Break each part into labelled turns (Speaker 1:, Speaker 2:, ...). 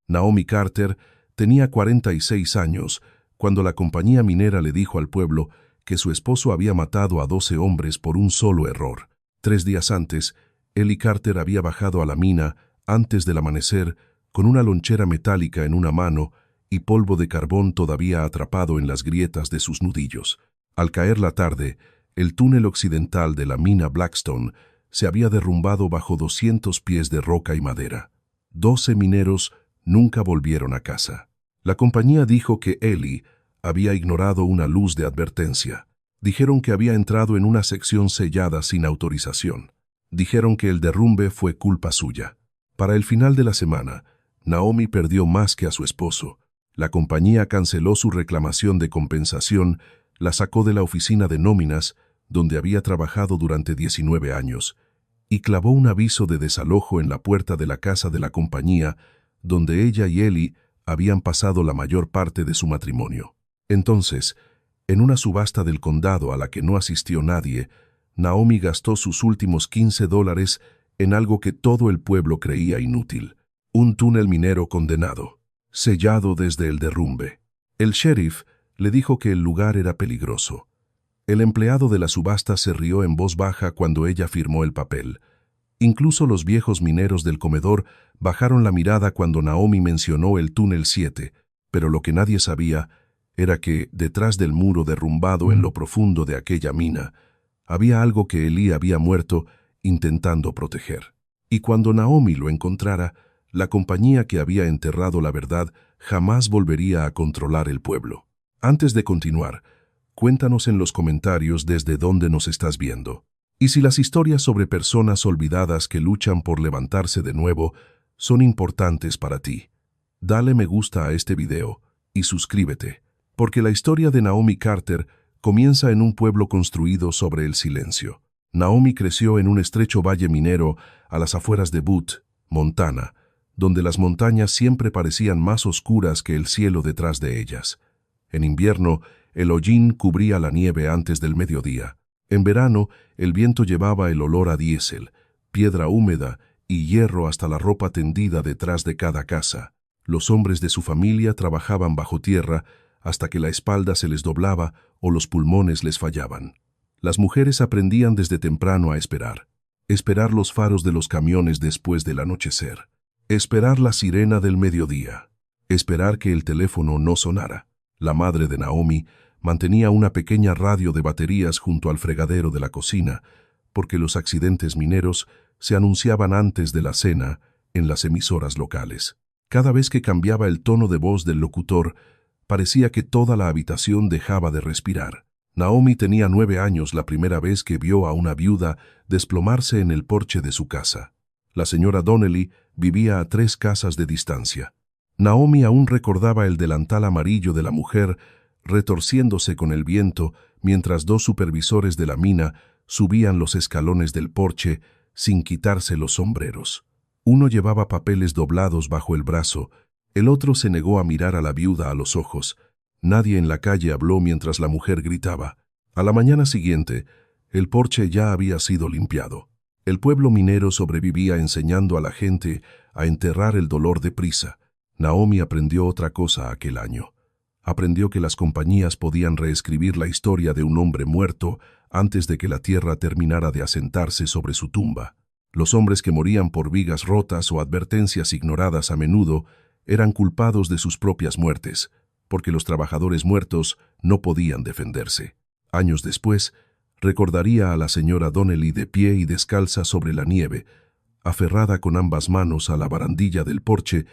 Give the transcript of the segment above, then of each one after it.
Speaker 1: Naomi Carter tenía 46 años cuando la compañía minera le dijo al pueblo que su esposo había matado a 12 hombres por un solo error. 3 días antes, Ellie Carter había bajado a la mina antes del amanecer con una lonchera metálica en una mano y polvo de carbón todavía atrapado en las grietas de sus nudillos. Al caer la tarde, el túnel occidental de la mina Blackstone se había derrumbado bajo 200 pies de roca y madera. 12 mineros nunca volvieron a casa. La compañía dijo que Ellie había ignorado una luz de advertencia. Dijeron que había entrado en una sección sellada sin autorización. Dijeron que el derrumbe fue culpa suya. Para el final de la semana, Naomi perdió más que a su esposo. La compañía canceló su reclamación de compensación, la sacó de la oficina de nóminas, donde había trabajado durante 19 años, y clavó un aviso de desalojo en la puerta de la casa de la compañía, donde ella y Ellie habían pasado la mayor parte de su matrimonio. Entonces, en una subasta del condado a la que no asistió nadie, Naomi gastó sus últimos $15 en algo que todo el pueblo creía inútil: un túnel minero condenado, sellado desde el derrumbe. El sheriff le dijo que el lugar era peligroso. El empleado de la subasta se rió en voz baja cuando ella firmó el papel. Incluso los viejos mineros del comedor bajaron la mirada cuando Naomi mencionó el túnel 7, pero lo que nadie sabía era que, detrás del muro derrumbado en lo profundo de aquella mina, había algo que Ellie había muerto intentando proteger. Y cuando Naomi lo encontrara, la compañía que había enterrado la verdad jamás volvería a controlar el pueblo. Antes de continuar, cuéntanos en los comentarios desde dónde nos estás viendo. Y si las historias sobre personas olvidadas que luchan por levantarse de nuevo son importantes para ti, dale me gusta a este video y suscríbete, porque la historia de Naomi Carter comienza en un pueblo construido sobre el silencio. Naomi creció en un estrecho valle minero a las afueras de Butte, Montana, donde las montañas siempre parecían más oscuras que el cielo detrás de ellas. En invierno, el hollín cubría la nieve antes del mediodía. En verano, el viento llevaba el olor a diésel, piedra húmeda y hierro hasta la ropa tendida detrás de cada casa. Los hombres de su familia trabajaban bajo tierra hasta que la espalda se les doblaba o los pulmones les fallaban. Las mujeres aprendían desde temprano a esperar. Esperar los faros de los camiones después del anochecer. Esperar la sirena del mediodía. Esperar que el teléfono no sonara. La madre de Naomi mantenía una pequeña radio de baterías junto al fregadero de la cocina, porque los accidentes mineros se anunciaban antes de la cena en las emisoras locales. Cada vez que cambiaba el tono de voz del locutor, parecía que toda la habitación dejaba de respirar. Naomi tenía 9 años la primera vez que vio a una viuda desplomarse en el porche de su casa. La señora Donnelly vivía a 3 casas de distancia. Naomi aún recordaba el delantal amarillo de la mujer retorciéndose con el viento mientras 2 supervisores de la mina subían los escalones del porche sin quitarse los sombreros. Uno llevaba papeles doblados bajo el brazo, el otro se negó a mirar a la viuda a los ojos. Nadie en la calle habló mientras la mujer gritaba. A la mañana siguiente, el porche ya había sido limpiado. El pueblo minero sobrevivía enseñando a la gente a enterrar el dolor deprisa. Naomi aprendió otra cosa aquel año. Aprendió que las compañías podían reescribir la historia de un hombre muerto antes de que la tierra terminara de asentarse sobre su tumba. Los hombres que morían por vigas rotas o advertencias ignoradas a menudo eran culpados de sus propias muertes, porque los trabajadores muertos no podían defenderse. Años después, recordaría a la señora Donnelly de pie y descalza sobre la nieve, aferrada con ambas manos a la barandilla del porche,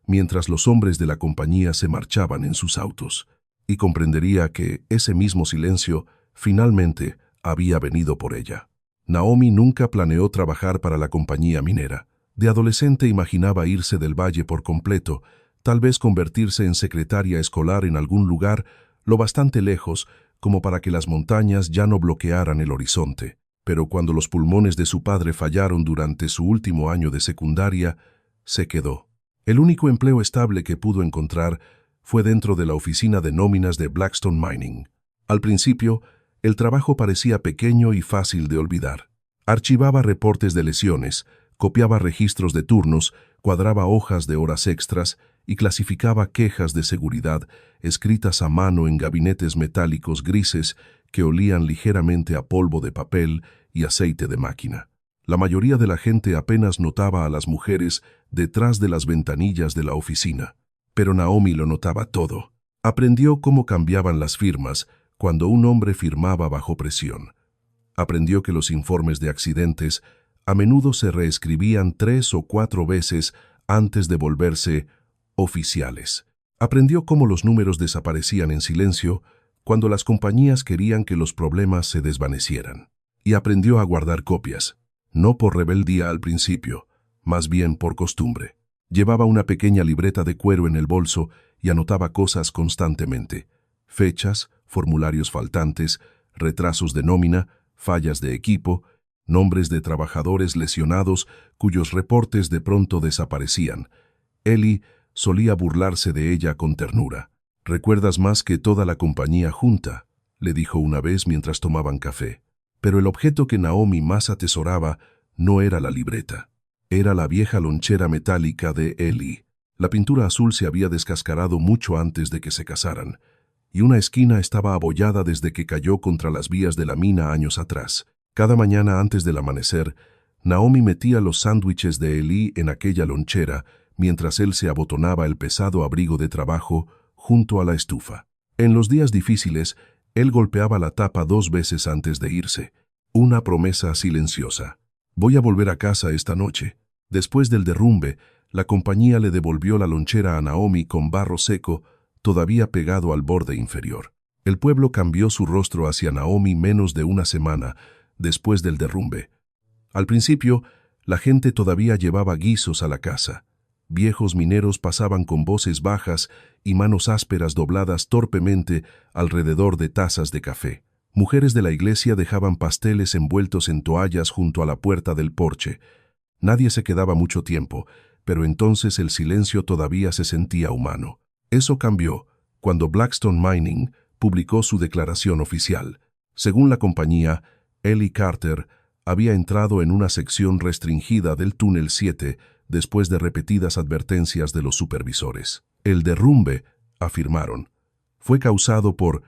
Speaker 1: mientras los hombres de la compañía se marchaban en sus autos, y comprendería que ese mismo silencio finalmente había venido por ella. Naomi nunca planeó trabajar para la compañía minera. De adolescente imaginaba irse del valle por completo, tal vez convertirse en secretaria escolar en algún lugar lo bastante lejos como para que las montañas ya no bloquearan el horizonte. Pero cuando los pulmones de su padre fallaron durante su último año de secundaria, se quedó. El único empleo estable que pudo encontrar fue dentro de la oficina de nóminas de Blackstone Mining. Al principio, el trabajo parecía pequeño y fácil de olvidar. Archivaba reportes de lesiones, copiaba registros de turnos, cuadraba hojas de horas extras y clasificaba quejas de seguridad escritas a mano en gabinetes metálicos grises que olían ligeramente a polvo de papel y aceite de máquina. La mayoría de la gente apenas notaba a las mujeres detrás de las ventanillas de la oficina, pero Naomi lo notaba todo. Aprendió cómo cambiaban las firmas cuando un hombre firmaba bajo presión. Aprendió que los informes de accidentes a menudo se reescribían 3 o 4 veces antes de volverse oficiales. Aprendió cómo los números desaparecían en silencio cuando las compañías querían que los problemas se desvanecieran. Y aprendió a guardar copias, no por rebeldía al principio, más bien por costumbre. Llevaba una pequeña libreta de cuero en el bolso y anotaba cosas constantemente: fechas, formularios faltantes, retrasos de nómina, fallas de equipo, nombres de trabajadores lesionados cuyos reportes de pronto desaparecían. Ellie solía burlarse de ella con ternura. «Recuerdas más que toda la compañía junta», le dijo una vez mientras tomaban café. Pero el objeto que Naomi más atesoraba no era la libreta. Era la vieja lonchera metálica de Ellie. La pintura azul se había descascarado mucho antes de que se casaran, y una esquina estaba abollada desde que cayó contra las vías de la mina años atrás. Cada mañana antes del amanecer, Naomi metía los sándwiches de Ellie en aquella lonchera mientras él se abotonaba el pesado abrigo de trabajo junto a la estufa. En los días difíciles, él golpeaba la tapa 2 veces antes de irse. Una promesa silenciosa: «Voy a volver a casa esta noche». Después del derrumbe, la compañía le devolvió la lonchera a Naomi con barro seco todavía pegado al borde inferior. El pueblo cambió su rostro hacia Naomi menos de una semana después del derrumbe. Al principio, la gente todavía llevaba guisos a la casa. Viejos mineros pasaban con voces bajas y manos ásperas dobladas torpemente alrededor de tazas de café. Mujeres de la iglesia dejaban pasteles envueltos en toallas junto a la puerta del porche. Nadie se quedaba mucho tiempo, pero entonces el silencio todavía se sentía humano. Eso cambió cuando Blackstone Mining publicó su declaración oficial. Según la compañía, Ellie Carter había entrado en una sección restringida del túnel 7 después de repetidas advertencias de los supervisores. El derrumbe, afirmaron, fue causado por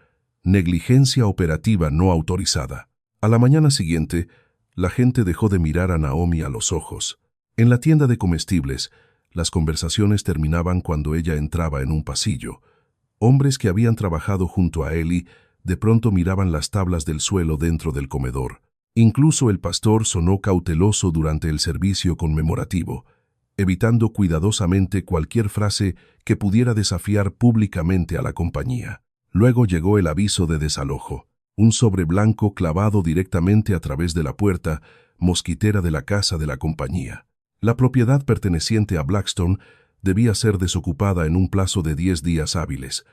Speaker 1: negligencia operativa no autorizada. A la mañana siguiente, la gente dejó de mirar a Naomi a los ojos. En la tienda de comestibles, las conversaciones terminaban cuando ella entraba en un pasillo. Hombres que habían trabajado junto a Ellie de pronto miraban las tablas del suelo dentro del comedor. Incluso el pastor sonó cauteloso durante el servicio conmemorativo, evitando cuidadosamente cualquier frase que pudiera desafiar públicamente a la compañía. Luego llegó el aviso de desalojo, un sobre blanco clavado directamente a través de la puerta mosquitera de la casa de la compañía. La propiedad perteneciente a Blackstone debía ser desocupada en un plazo de 10 días hábiles.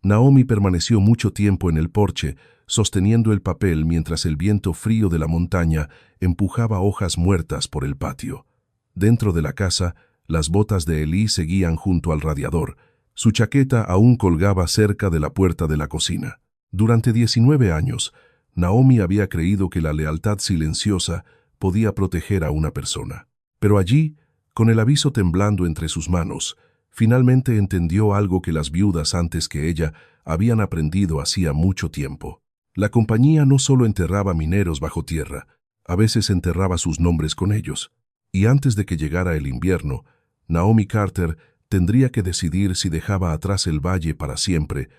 Speaker 1: Naomi permaneció mucho tiempo en el porche, sosteniendo el papel mientras el viento frío de la montaña empujaba hojas muertas por el patio. Dentro de la casa, las botas de Ellie seguían junto al radiador. Su chaqueta aún colgaba cerca de la puerta de la cocina. Durante 19 años, Naomi había creído que la lealtad silenciosa podía proteger a una persona. Pero allí, con el aviso temblando entre sus manos, finalmente entendió algo que las viudas antes que ella habían aprendido hacía mucho tiempo. La compañía no solo enterraba mineros bajo tierra, a veces enterraba sus nombres con ellos. Y antes de que llegara el invierno, Naomi Carter tendría que decidir si dejaba atrás el valle para siempre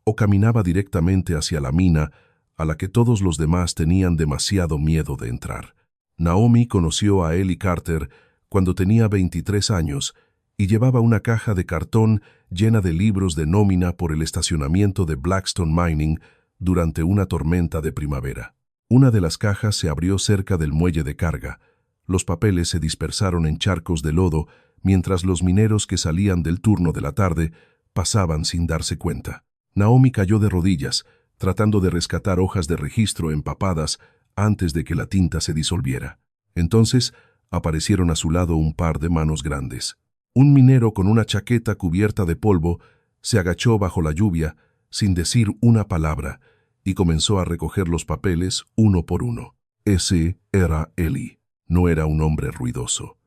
Speaker 1: o caminaba directamente hacia la mina a la que todos los demás tenían demasiado miedo de entrar. Naomi conoció a Ellie Carter cuando tenía 23 años y llevaba una caja de cartón llena de libros de nómina por el estacionamiento de Blackstone Mining durante una tormenta de primavera. Una de las cajas se abrió cerca del muelle de carga. Los papeles se dispersaron en charcos de lodo mientras los mineros que salían del turno de la tarde pasaban sin darse cuenta. Naomi cayó de rodillas, tratando de rescatar hojas de registro empapadas antes de que la tinta se disolviera. Entonces aparecieron a su lado un par de manos grandes. Un minero con una chaqueta cubierta de polvo se agachó bajo la lluvia sin decir una palabra y comenzó a recoger los papeles uno por uno. Ese era Ellie. No era un hombre ruidoso.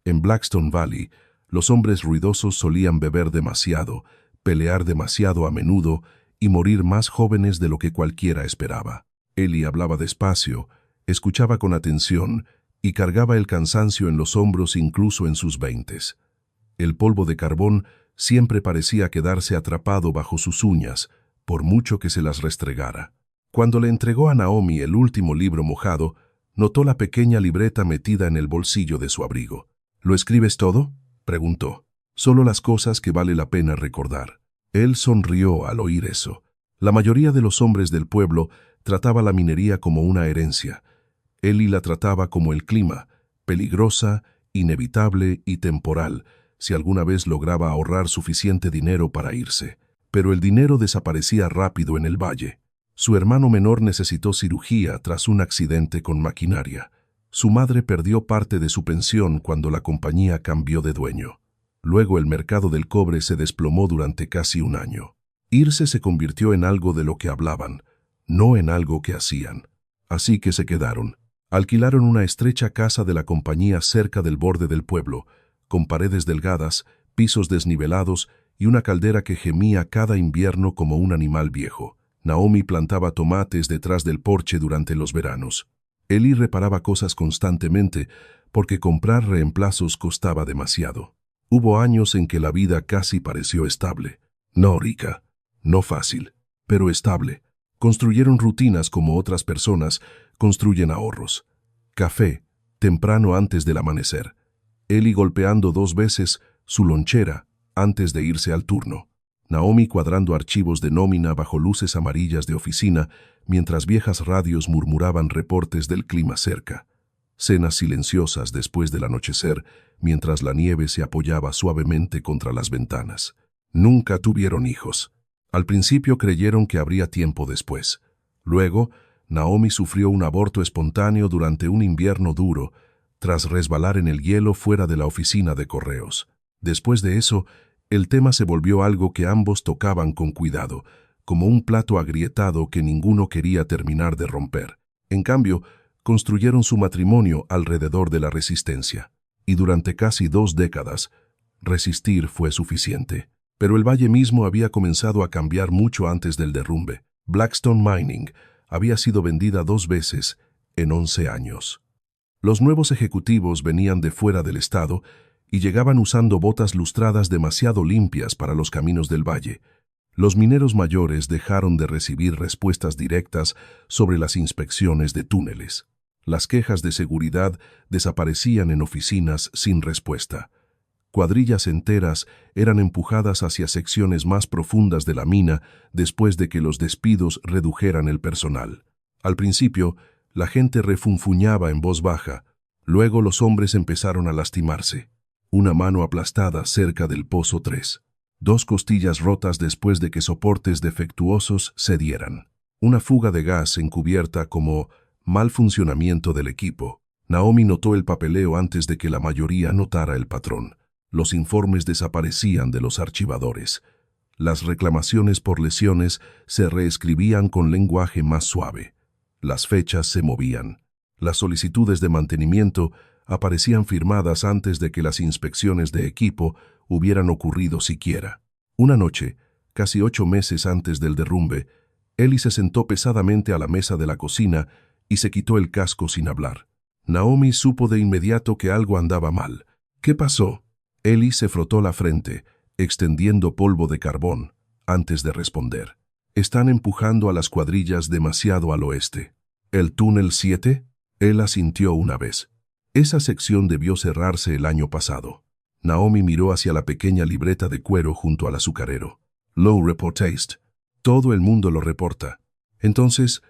Speaker 1: En Blackstone Valley, Los hombres ruidosos solían beber demasiado, pelear demasiado a menudo y morir más jóvenes de lo que cualquiera esperaba. Ellie hablaba despacio, escuchaba con atención y cargaba el cansancio en los hombros incluso en sus 20s. El polvo de carbón siempre parecía quedarse atrapado bajo sus uñas, por mucho que se las restregara. Cuando le entregó a Naomi el último libro mojado, notó la pequeña libreta metida en el bolsillo de su abrigo. ¿Lo escribes todo?, preguntó. Solo las cosas que vale la pena recordar. Él sonrió al oír eso. La mayoría de los hombres del pueblo trataba la minería como una herencia. Ellie la trataba como el clima, peligrosa, inevitable y temporal, si alguna vez lograba ahorrar suficiente dinero para irse. Pero el dinero desaparecía rápido en el valle. Su hermano menor necesitó cirugía tras un accidente con maquinaria. Su madre perdió parte de su pensión cuando la compañía cambió de dueño. Luego el mercado del cobre se desplomó durante casi un año. Irse se convirtió en algo de lo que hablaban, no en algo que hacían. Así que se quedaron. Alquilaron una estrecha casa de la compañía cerca del borde del pueblo, con paredes delgadas, pisos desnivelados y una caldera que gemía cada invierno como un animal viejo. Naomi plantaba tomates detrás del porche durante los veranos. Ellie reparaba cosas constantemente porque comprar reemplazos costaba demasiado. Hubo años en que la vida casi pareció estable. No rica, no fácil, pero estable. Construyeron rutinas como otras personas construyen ahorros. Café, temprano antes del amanecer. Ellie golpeando 2 veces su lonchera antes de irse al turno. Naomi cuadrando archivos de nómina bajo luces amarillas de oficina mientras viejas radios murmuraban reportes del clima cerca. Cenas silenciosas después del anochecer mientras la nieve se apoyaba suavemente contra las ventanas. Nunca tuvieron hijos. Al principio creyeron que habría tiempo después. Luego, Naomi sufrió un aborto espontáneo durante un invierno duro, tras resbalar en el hielo fuera de la oficina de correos. Después de eso, el tema se volvió algo que ambos tocaban con cuidado, como un plato agrietado que ninguno quería terminar de romper. En cambio, construyeron su matrimonio alrededor de la resistencia, y durante casi 2 décadas, resistir fue suficiente. Pero el valle mismo había comenzado a cambiar mucho antes del derrumbe. Blackstone Mining había sido vendida 2 veces en 11 años. Los nuevos ejecutivos venían de fuera del estado y llegaban usando botas lustradas demasiado limpias para los caminos del valle. Los mineros mayores dejaron de recibir respuestas directas sobre las inspecciones de túneles. Las quejas de seguridad desaparecían en oficinas sin respuesta. Cuadrillas enteras eran empujadas hacia secciones más profundas de la mina después de que los despidos redujeran el personal. Al principio, la gente refunfuñaba en voz baja. Luego los hombres empezaron a lastimarse. Una mano aplastada cerca del pozo 3. 2 costillas rotas después de que soportes defectuosos cedieran. Una fuga de gas encubierta como mal funcionamiento del equipo. Naomi notó el papeleo antes de que la mayoría notara el patrón. Los informes desaparecían de los archivadores. Las reclamaciones por lesiones se reescribían con lenguaje más suave. Las fechas se movían. Las solicitudes de mantenimiento aparecían firmadas antes de que las inspecciones de equipo hubieran ocurrido siquiera. Una noche, casi 8 meses antes del derrumbe, Ellie se sentó pesadamente a la mesa de la cocina y se quitó el casco sin hablar. Naomi supo de inmediato que algo andaba mal. ¿Qué pasó? Ellie se frotó la frente, extendiendo polvo de carbón, antes de responder. Están empujando a las cuadrillas demasiado al oeste. ¿El túnel 7? Él asintió una vez. Esa sección debió cerrarse el año pasado. Naomi miró hacia la pequeña libreta de cuero junto al azucarero. Lo reportaste. Todo el mundo lo reporta. Entonces,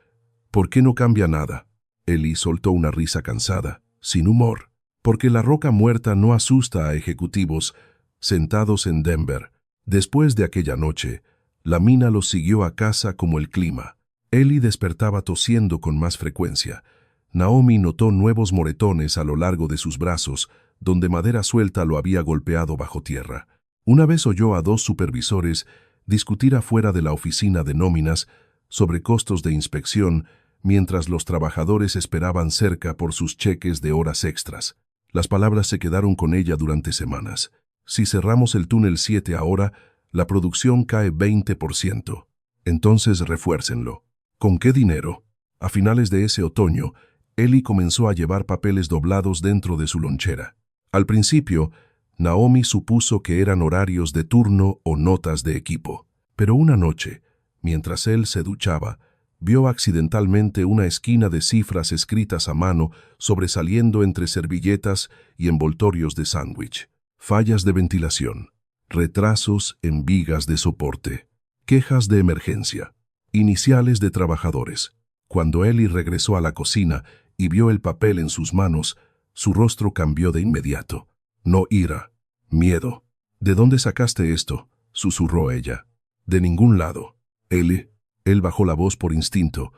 Speaker 1: ¿por qué no cambia nada? Ellie soltó una risa cansada, sin humor. Porque la roca muerta no asusta a ejecutivos sentados en Denver. Después de aquella noche, la mina los siguió a casa como el clima. Ellie despertaba tosiendo con más frecuencia. Naomi notó nuevos moretones a lo largo de sus brazos, donde madera suelta lo había golpeado bajo tierra. Una vez oyó a 2 supervisores discutir afuera de la oficina de nóminas sobre costos de inspección, mientras los trabajadores esperaban cerca por sus cheques de horas extras. Las palabras se quedaron con ella durante semanas. Si cerramos el túnel 7 ahora, la producción cae 20%. Entonces refuércenlo. ¿Con qué dinero? A finales de ese otoño, Ellie comenzó a llevar papeles doblados dentro de su lonchera. Al principio, Naomi supuso que eran horarios de turno o notas de equipo. Pero una noche, mientras él se duchaba, vio accidentalmente una esquina de cifras escritas a mano sobresaliendo entre servilletas y envoltorios de sándwich. Fallas de ventilación, retrasos en vigas de soporte, quejas de emergencia, iniciales de trabajadores. Cuando Ellie regresó a la cocina y vio el papel en sus manos, su rostro cambió de inmediato. No ira, miedo. ¿De dónde sacaste esto?, susurró ella. De ningún lado. Ellie. Él bajó la voz por instinto,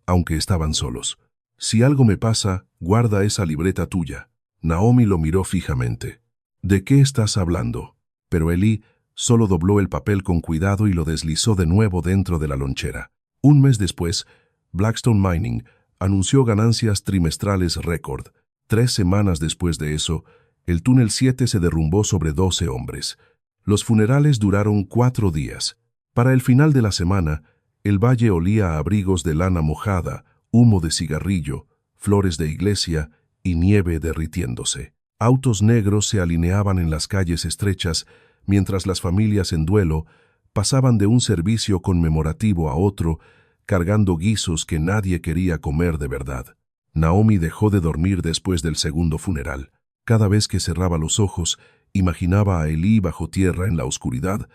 Speaker 1: aunque estaban solos. Si algo me pasa, guarda esa libreta tuya. Naomi lo miró fijamente. ¿De qué estás hablando? Pero Ellie solo dobló el papel con cuidado y lo deslizó de nuevo dentro de la lonchera. Un mes después, Blackstone Mining anunció ganancias trimestrales récord. 3 semanas después de eso, el túnel 7 se derrumbó sobre 12 hombres. Los funerales duraron 4 días. Para el final de la semana, el valle olía a abrigos de lana mojada, humo de cigarrillo, flores de iglesia y nieve derritiéndose. Autos negros se alineaban en las calles estrechas, mientras las familias en duelo pasaban de un servicio conmemorativo a otro, cargando guisos que nadie quería comer de verdad. Naomi dejó de dormir después del segundo funeral. Cada vez que cerraba los ojos, imaginaba a Ellie bajo tierra en la oscuridad,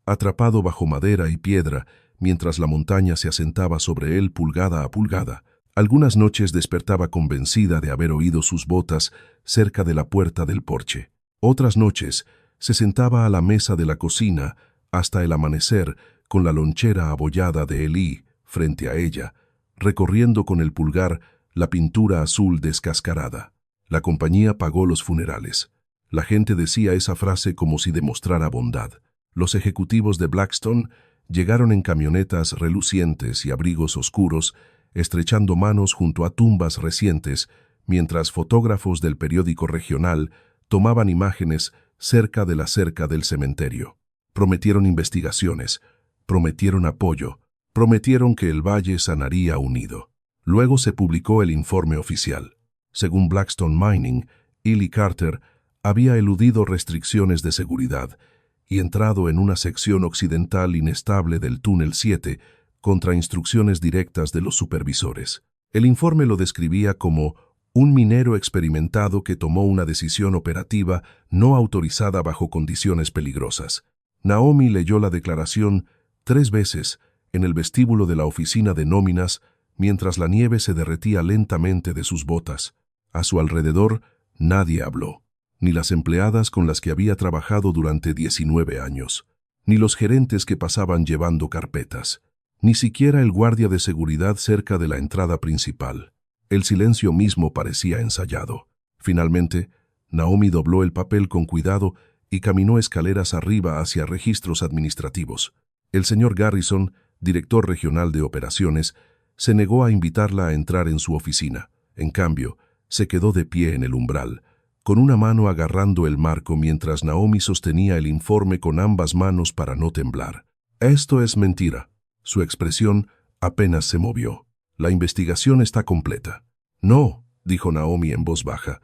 Speaker 1: atrapado bajo madera y piedra, mientras la montaña se asentaba sobre él pulgada a pulgada. Algunas noches despertaba convencida de haber oído sus botas cerca de la puerta del porche. Otras noches se sentaba a la mesa de la cocina hasta el amanecer con la lonchera abollada de Ellie frente a ella, recorriendo con el pulgar la pintura azul descascarada. La compañía pagó los funerales. La gente decía esa frase como si demostrara bondad. Los ejecutivos de Blackstone llegaron en camionetas relucientes y abrigos oscuros, estrechando manos junto a tumbas recientes, mientras fotógrafos del periódico regional tomaban imágenes cerca de la cerca del cementerio. Prometieron investigaciones, prometieron apoyo, prometieron que el valle sanaría unido. Luego se publicó el informe oficial. Según Blackstone Mining, Ellie Carter había eludido restricciones de seguridad y entrado en una sección occidental inestable del túnel 7 contra instrucciones directas de los supervisores. El informe lo describía como un minero experimentado que tomó una decisión operativa no autorizada bajo condiciones peligrosas. Naomi leyó la declaración 3 veces en el vestíbulo de la oficina de nóminas mientras la nieve se derretía lentamente de sus botas. A su alrededor nadie habló, ni las empleadas con las que había trabajado durante 19 años, ni los gerentes que pasaban llevando carpetas, ni siquiera el guardia de seguridad cerca de la entrada principal. El silencio mismo parecía ensayado. Finalmente, Naomi dobló el papel con cuidado y caminó escaleras arriba hacia registros administrativos. El señor Garrison, director regional de operaciones, se negó a invitarla a entrar en su oficina. En cambio, se quedó de pie en el umbral, con una mano agarrando el marco mientras Naomi sostenía el informe con ambas manos para no temblar. «Esto es mentira». Su expresión apenas se movió. «La investigación está completa». «No», dijo Naomi en voz baja.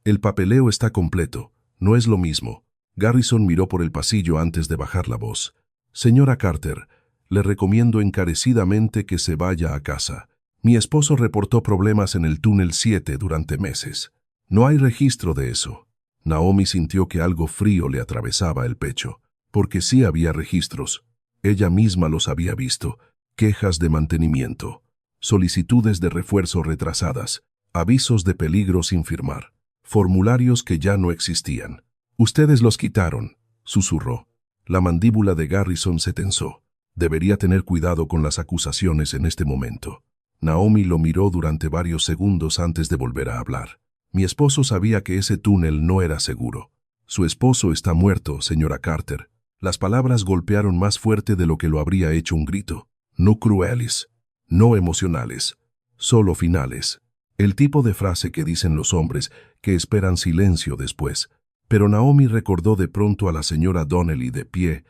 Speaker 1: «El papeleo está completo. No es lo mismo». Garrison miró por el pasillo antes de bajar la voz. «Señora Carter, le recomiendo encarecidamente que se vaya a casa. Mi esposo reportó problemas en el túnel 7 durante meses. No hay registro de eso». Naomi sintió que algo frío le atravesaba el pecho, porque sí había registros. Ella misma los había visto. Quejas de mantenimiento, solicitudes de refuerzo retrasadas, avisos de peligro sin firmar, formularios que ya no existían. «Ustedes los quitaron», susurró. La mandíbula de Garrison se tensó. Debería tener cuidado con las acusaciones en este momento. Naomi lo miró durante varios segundos antes de volver a hablar. «Mi esposo sabía que ese túnel no era seguro». «Su esposo está muerto, señora Carter». Las palabras golpearon más fuerte de lo que lo habría hecho un grito. No crueles, no emocionales, solo finales. El tipo de frase que dicen los hombres que esperan silencio después. Pero Naomi recordó de pronto a la señora Donnelly de pie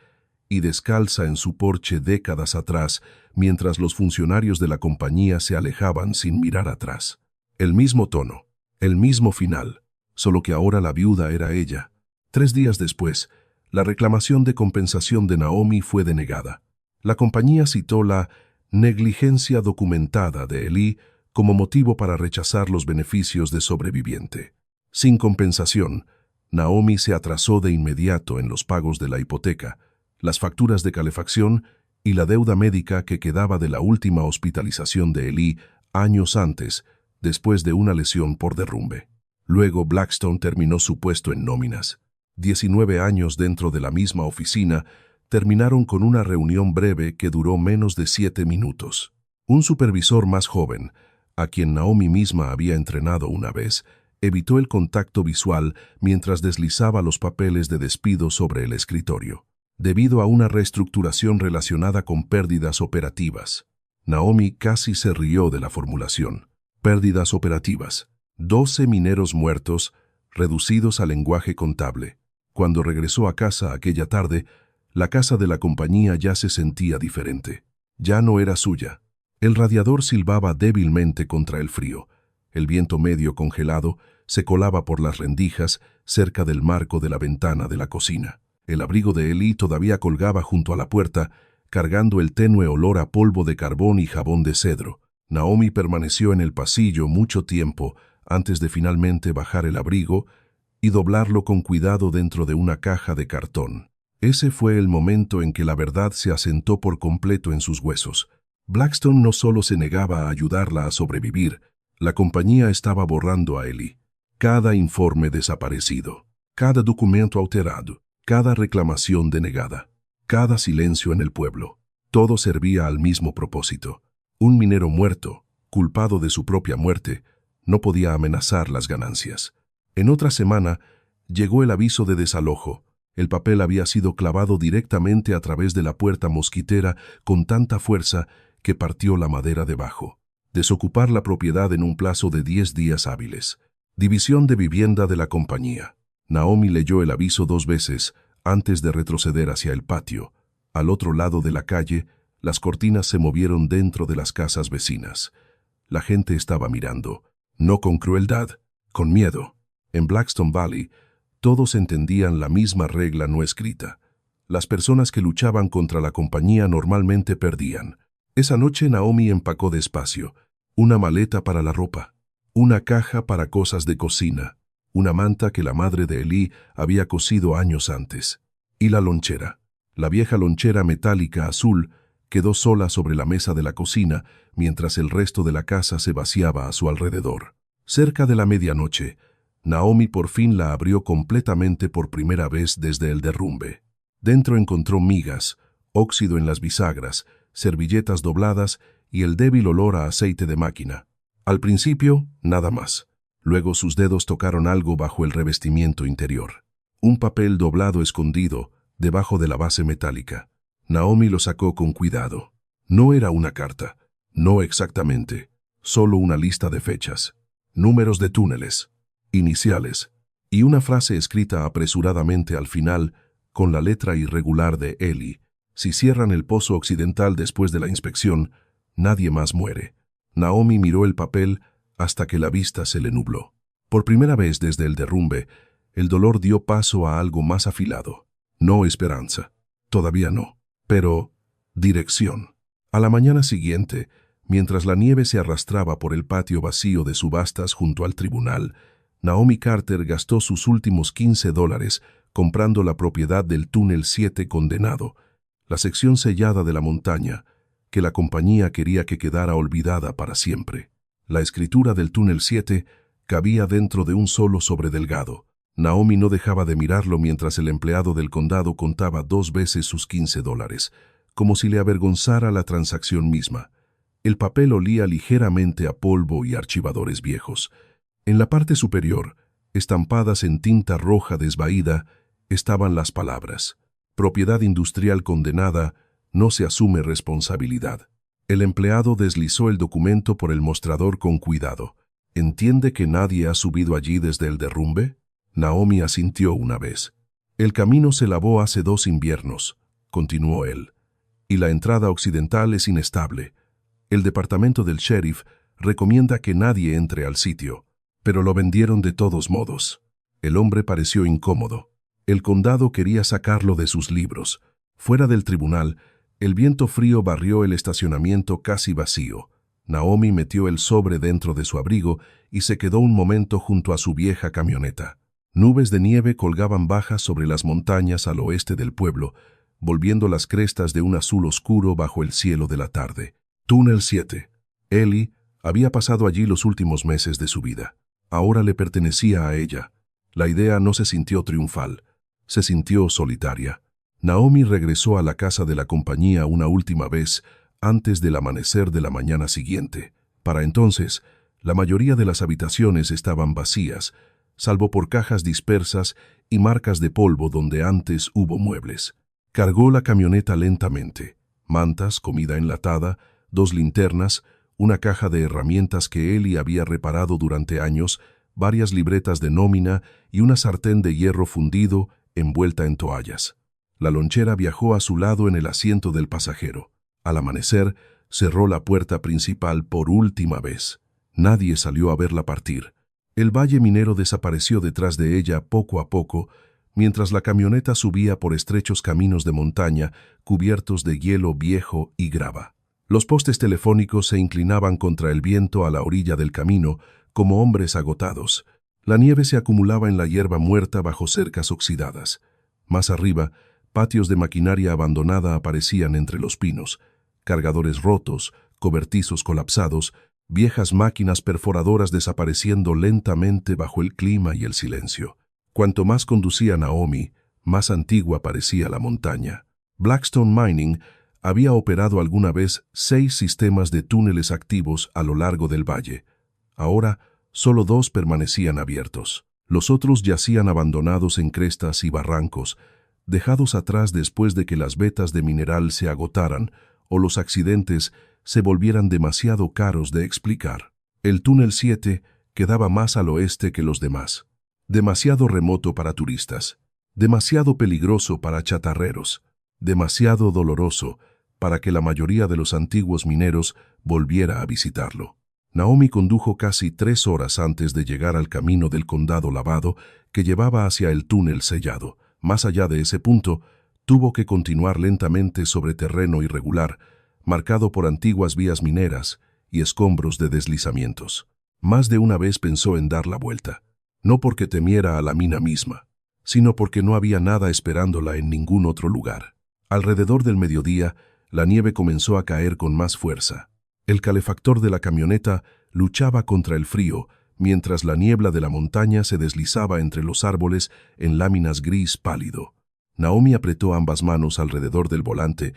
Speaker 1: y descalza en su porche décadas atrás, mientras los funcionarios de la compañía se alejaban sin mirar atrás. El mismo tono, el mismo final, solo que ahora la viuda era ella. 3 días después, la reclamación de compensación de Naomi fue denegada. La compañía citó la negligencia documentada de Eli como motivo para rechazar los beneficios de sobreviviente. Sin compensación, Naomi se atrasó de inmediato en los pagos de la hipoteca, las facturas de calefacción y la deuda médica que quedaba de la última hospitalización de Eli años antes, después de una lesión por derrumbe. Luego Blackstone terminó su puesto en nóminas. 19 años dentro de la misma oficina terminaron con una reunión breve que duró menos de 7 minutos. Un supervisor más joven, a quien Naomi misma había entrenado una vez, evitó el contacto visual mientras deslizaba los papeles de despido sobre el escritorio. Debido a una reestructuración relacionada con pérdidas operativas. Naomi casi se rió de la formulación. Pérdidas operativas. 12 mineros muertos, reducidos a lenguaje contable. Cuando regresó a casa aquella tarde, la casa de la compañía ya se sentía diferente. Ya no era suya. El radiador silbaba débilmente contra el frío. El viento medio congelado se colaba por las rendijas cerca del marco de la ventana de la cocina. El abrigo de Eli todavía colgaba junto a la puerta, cargando el tenue olor a polvo de carbón y jabón de cedro. Naomi permaneció en el pasillo mucho tiempo antes de finalmente bajar el abrigo y doblarlo con cuidado dentro de una caja de cartón. Ese fue el momento en que la verdad se asentó por completo en sus huesos. Blackstone no solo se negaba a ayudarla a sobrevivir, la compañía estaba borrando a Eli. Cada informe desaparecido, cada documento alterado, cada reclamación denegada, cada silencio en el pueblo, todo servía al mismo propósito. Un minero muerto, culpado de su propia muerte, no podía amenazar las ganancias. En otra semana, llegó el aviso de desalojo. El papel había sido clavado directamente a través de la puerta mosquitera con tanta fuerza que partió la madera debajo. Desocupar la propiedad en un plazo de 10 días hábiles. División de vivienda de la compañía. Naomi leyó el aviso 2 veces antes de retroceder hacia el patio. Al otro lado de la calle, las cortinas se movieron dentro de las casas vecinas. La gente estaba mirando, no con crueldad, con miedo. En Blackstone Valley, todos entendían la misma regla no escrita. Las personas que luchaban contra la compañía normalmente perdían. Esa noche Naomi empacó despacio, una maleta para la ropa, una caja para cosas de cocina, una manta que la madre de Eli había cosido años antes, y la lonchera. La vieja lonchera metálica azul quedó sola sobre la mesa de la cocina mientras el resto de la casa se vaciaba a su alrededor. Cerca de la medianoche, Naomi por fin la abrió completamente por primera vez desde el derrumbe. Dentro encontró migas, óxido en las bisagras, servilletas dobladas y el débil olor a aceite de máquina. Al principio, nada más. Luego sus dedos tocaron algo bajo el revestimiento interior. Un papel doblado escondido debajo de la base metálica. Naomi lo sacó con cuidado. No era una carta. No exactamente. Solo una lista de fechas. Números de túneles. Iniciales. Y una frase escrita apresuradamente al final con la letra irregular de Eli. Si cierran el pozo occidental después de la inspección, nadie más muere. Naomi miró el papel hasta que la vista se le nubló. Por primera vez desde el derrumbe, el dolor dio paso a algo más afilado. No esperanza. Todavía no. Pero dirección. A la mañana siguiente, mientras la nieve se arrastraba por el patio vacío de subastas junto al tribunal, Naomi Carter gastó sus últimos $15 comprando la propiedad del túnel 7 condenado, la sección sellada de la montaña, que la compañía quería que quedara olvidada para siempre. La escritura del túnel 7 cabía dentro de un solo sobredelgado. Naomi no dejaba de mirarlo mientras el empleado del condado contaba 2 veces sus $15, como si le avergonzara la transacción misma. El papel olía ligeramente a polvo y archivadores viejos. En la parte superior, estampadas en tinta roja desvaída, estaban las palabras: propiedad industrial condenada, no se asume responsabilidad. El empleado deslizó el documento por el mostrador con cuidado. ¿Entiende que nadie ha subido allí desde el derrumbe? Naomi asintió una vez. El camino se lavó hace 2 inviernos, continuó él, y la entrada occidental es inestable. El departamento del sheriff recomienda que nadie entre al sitio, pero lo vendieron de todos modos. El hombre pareció incómodo. El condado quería sacarlo de sus libros. Fuera del tribunal, el viento frío barrió el estacionamiento casi vacío. Naomi metió el sobre dentro de su abrigo y se quedó un momento junto a su vieja camioneta. Nubes de nieve colgaban bajas sobre las montañas al oeste del pueblo, volviendo las crestas de un azul oscuro bajo el cielo de la tarde. Túnel 7. Ellie había pasado allí los últimos meses de su vida. Ahora le pertenecía a ella. La idea no se sintió triunfal, se sintió solitaria. Naomi regresó a la casa de la compañía una última vez antes del amanecer de la mañana siguiente. Para entonces, la mayoría de las habitaciones estaban vacías, salvo por cajas dispersas y marcas de polvo donde antes hubo muebles. Cargó la camioneta lentamente. Mantas, comida enlatada, 2 linternas, una caja de herramientas que Ellie había reparado durante años, varias libretas de nómina y una sartén de hierro fundido envuelta en toallas. La lonchera viajó a su lado en el asiento del pasajero. Al amanecer, cerró la puerta principal por última vez. Nadie salió a verla partir. El valle minero desapareció detrás de ella poco a poco, mientras la camioneta subía por estrechos caminos de montaña cubiertos de hielo viejo y grava. Los postes telefónicos se inclinaban contra el viento a la orilla del camino, como hombres agotados. La nieve se acumulaba en la hierba muerta bajo cercas oxidadas. Más arriba, patios de maquinaria abandonada aparecían entre los pinos. Cargadores rotos, cobertizos colapsados, viejas máquinas perforadoras desapareciendo lentamente bajo el clima y el silencio. Cuanto más conducía Naomi, más antigua parecía la montaña. Blackstone Mining había operado alguna vez 6 sistemas de túneles activos a lo largo del valle. Ahora, solo 2 permanecían abiertos. Los otros yacían abandonados en crestas y barrancos, dejados atrás después de que las vetas de mineral se agotaran o los accidentes se volvieran demasiado caros de explicar. El túnel 7 quedaba más al oeste que los demás. Demasiado remoto para turistas, demasiado peligroso para chatarreros, demasiado doloroso para que la mayoría de los antiguos mineros volviera a visitarlo. Naomi condujo casi 3 horas antes de llegar al camino del condado lavado que llevaba hacia el túnel sellado. Más allá de ese punto, tuvo que continuar lentamente sobre terreno irregular, marcado por antiguas vías mineras y escombros de deslizamientos. Más de una vez pensó en dar la vuelta, no porque temiera a la mina misma, sino porque no había nada esperándola en ningún otro lugar. Alrededor del mediodía, la nieve comenzó a caer con más fuerza. El calefactor de la camioneta luchaba contra el frío, mientras la niebla de la montaña se deslizaba entre los árboles en láminas gris pálido. Naomi apretó ambas manos alrededor del volante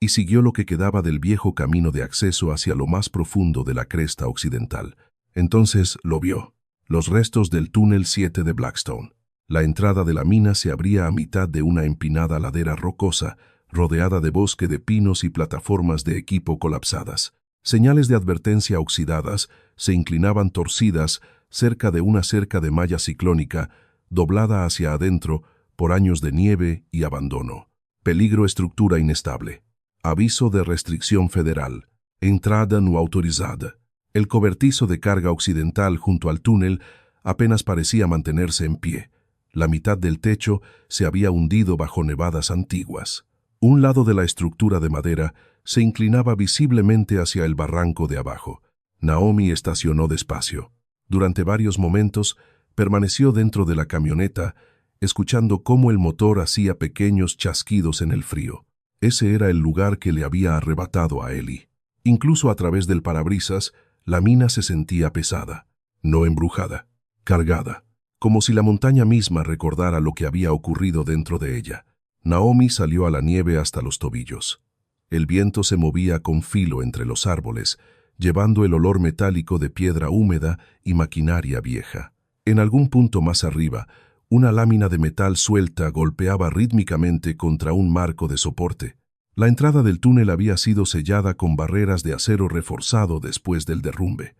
Speaker 1: y siguió lo que quedaba del viejo camino de acceso hacia lo más profundo de la cresta occidental. Entonces lo vio. Los restos del túnel 7 de Blackstone. La entrada de la mina se abría a mitad de una empinada ladera rocosa, rodeada de bosque de pinos y plataformas de equipo colapsadas. Señales de advertencia oxidadas se inclinaban torcidas cerca de una cerca de malla ciclónica, doblada hacia adentro por años de nieve y abandono. Peligro, estructura inestable. Aviso de restricción federal. Entrada no autorizada. El cobertizo de carga occidental junto al túnel apenas parecía mantenerse en pie. La mitad del techo se había hundido bajo nevadas antiguas. Un lado de la estructura de madera se inclinaba visiblemente hacia el barranco de abajo. Naomi estacionó despacio. Durante varios momentos permaneció dentro de la camioneta, escuchando cómo el motor hacía pequeños chasquidos en el frío. Ese era el lugar que le había arrebatado a Ellie. Incluso a través del parabrisas, la mina se sentía pesada, no embrujada, cargada, como si la montaña misma recordara lo que había ocurrido dentro de ella. Naomi salió a la nieve hasta los tobillos. El viento se movía con filo entre los árboles, llevando el olor metálico de piedra húmeda y maquinaria vieja. En algún punto más arriba, una lámina de metal suelta golpeaba rítmicamente contra un marco de soporte. La entrada del túnel había sido sellada con barreras de acero reforzado después del derrumbe.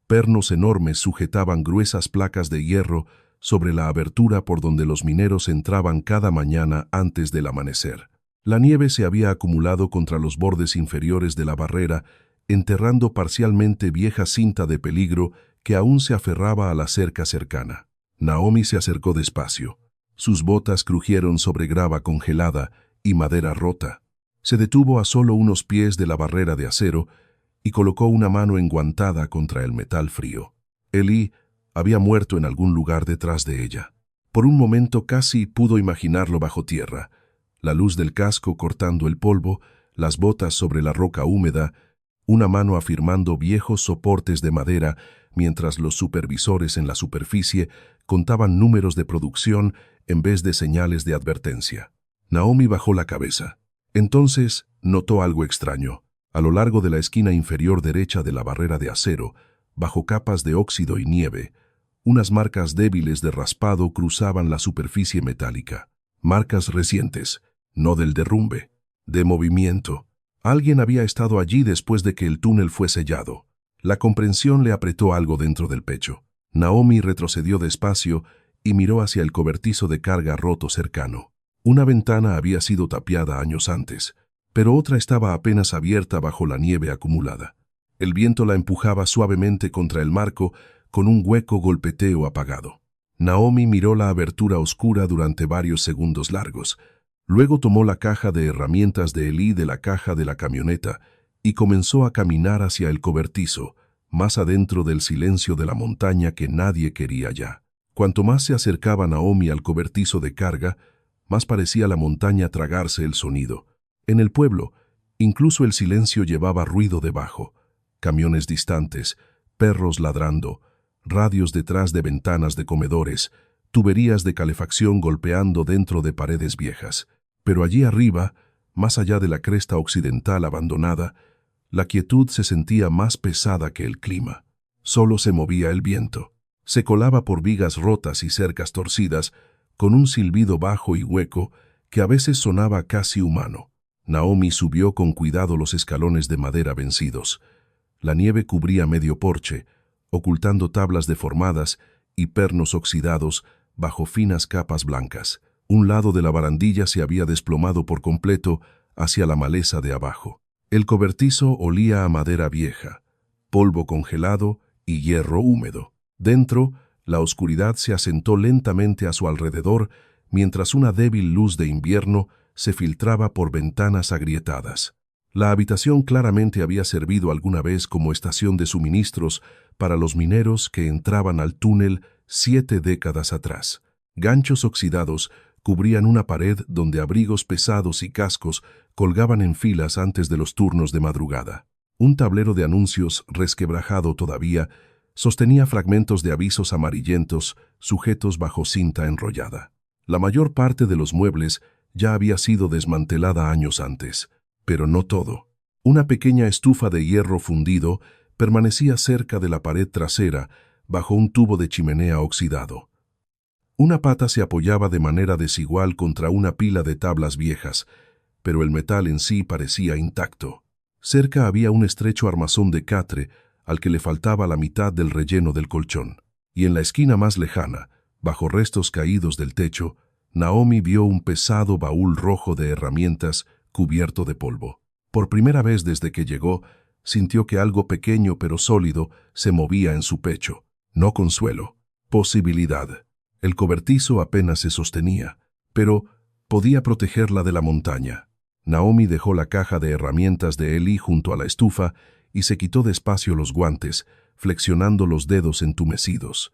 Speaker 1: Pernos enormes sujetaban gruesas placas de hierro sobre la abertura por donde los mineros entraban cada mañana antes del amanecer. La nieve se había acumulado contra los bordes inferiores de la barrera, enterrando parcialmente vieja cinta de peligro que aún se aferraba a la cerca cercana. Naomi se acercó despacio. Sus botas crujieron sobre grava congelada y madera rota. Se detuvo a solo unos pies de la barrera de acero y colocó una mano enguantada contra el metal frío. Elí había muerto en algún lugar detrás de ella. Por un momento casi pudo imaginarlo bajo tierra, la luz del casco cortando el polvo, las botas sobre la roca húmeda, una mano afirmando viejos soportes de madera mientras los supervisores en la superficie contaban números de producción en vez de señales de advertencia. Naomi bajó la cabeza. Entonces notó algo extraño. A lo largo de la esquina inferior derecha de la barrera de acero, bajo capas de óxido y nieve, unas marcas débiles de raspado cruzaban la superficie metálica. Marcas recientes, no del derrumbe, de movimiento. Alguien había estado allí después de que el túnel fue sellado. La comprensión le apretó algo dentro del pecho. Naomi retrocedió despacio y miró hacia el cobertizo de carga roto cercano. Una ventana había sido tapiada años antes, pero otra estaba apenas abierta bajo la nieve acumulada. El viento la empujaba suavemente contra el marco con un hueco golpeteo apagado. Naomi miró la abertura oscura durante varios segundos largos. Luego tomó la caja de herramientas de Elí de la caja de la camioneta y comenzó a caminar hacia el cobertizo, más adentro del silencio de la montaña que nadie quería ya. Cuanto más se acercaba Naomi al cobertizo de carga, más parecía la montaña tragarse el sonido. En el pueblo, incluso el silencio llevaba ruido debajo. Camiones distantes, perros ladrando, radios detrás de ventanas de comedores, tuberías de calefacción golpeando dentro de paredes viejas. Pero allí arriba, más allá de la cresta occidental abandonada, la quietud se sentía más pesada que el clima. Solo se movía el viento. Se colaba por vigas rotas y cercas torcidas, con un silbido bajo y hueco que a veces sonaba casi humano. Naomi subió con cuidado los escalones de madera vencidos. La nieve cubría medio porche, ocultando tablas deformadas y pernos oxidados bajo finas capas blancas. Un lado de la barandilla se había desplomado por completo hacia la maleza de abajo. El cobertizo olía a madera vieja, polvo congelado y hierro húmedo. Dentro, la oscuridad se asentó lentamente a su alrededor mientras una débil luz de invierno se filtraba por ventanas agrietadas. La habitación claramente había servido alguna vez como estación de suministros para los mineros que entraban al túnel 7 décadas atrás. Ganchos oxidados cubrían una pared donde abrigos pesados y cascos colgaban en filas antes de los turnos de madrugada. Un tablero de anuncios, resquebrajado todavía, sostenía fragmentos de avisos amarillentos sujetos bajo cinta enrollada. La mayor parte de los muebles ya había sido desmantelada años antes, pero no todo. Una pequeña estufa de hierro fundido permanecía cerca de la pared trasera bajo un tubo de chimenea oxidado. Una pata se apoyaba de manera desigual contra una pila de tablas viejas, pero el metal en sí parecía intacto. Cerca había un estrecho armazón de catre al que le faltaba la mitad del relleno del colchón. Y en la esquina más lejana, bajo restos caídos del techo, Naomi vio un pesado baúl rojo de herramientas cubierto de polvo. Por primera vez desde que llegó, sintió que algo pequeño pero sólido se movía en su pecho. No consuelo, posibilidad. El cobertizo apenas se sostenía, pero podía protegerla de la montaña. Naomi dejó la caja de herramientas de Elí junto a la estufa y se quitó despacio los guantes, flexionando los dedos entumecidos.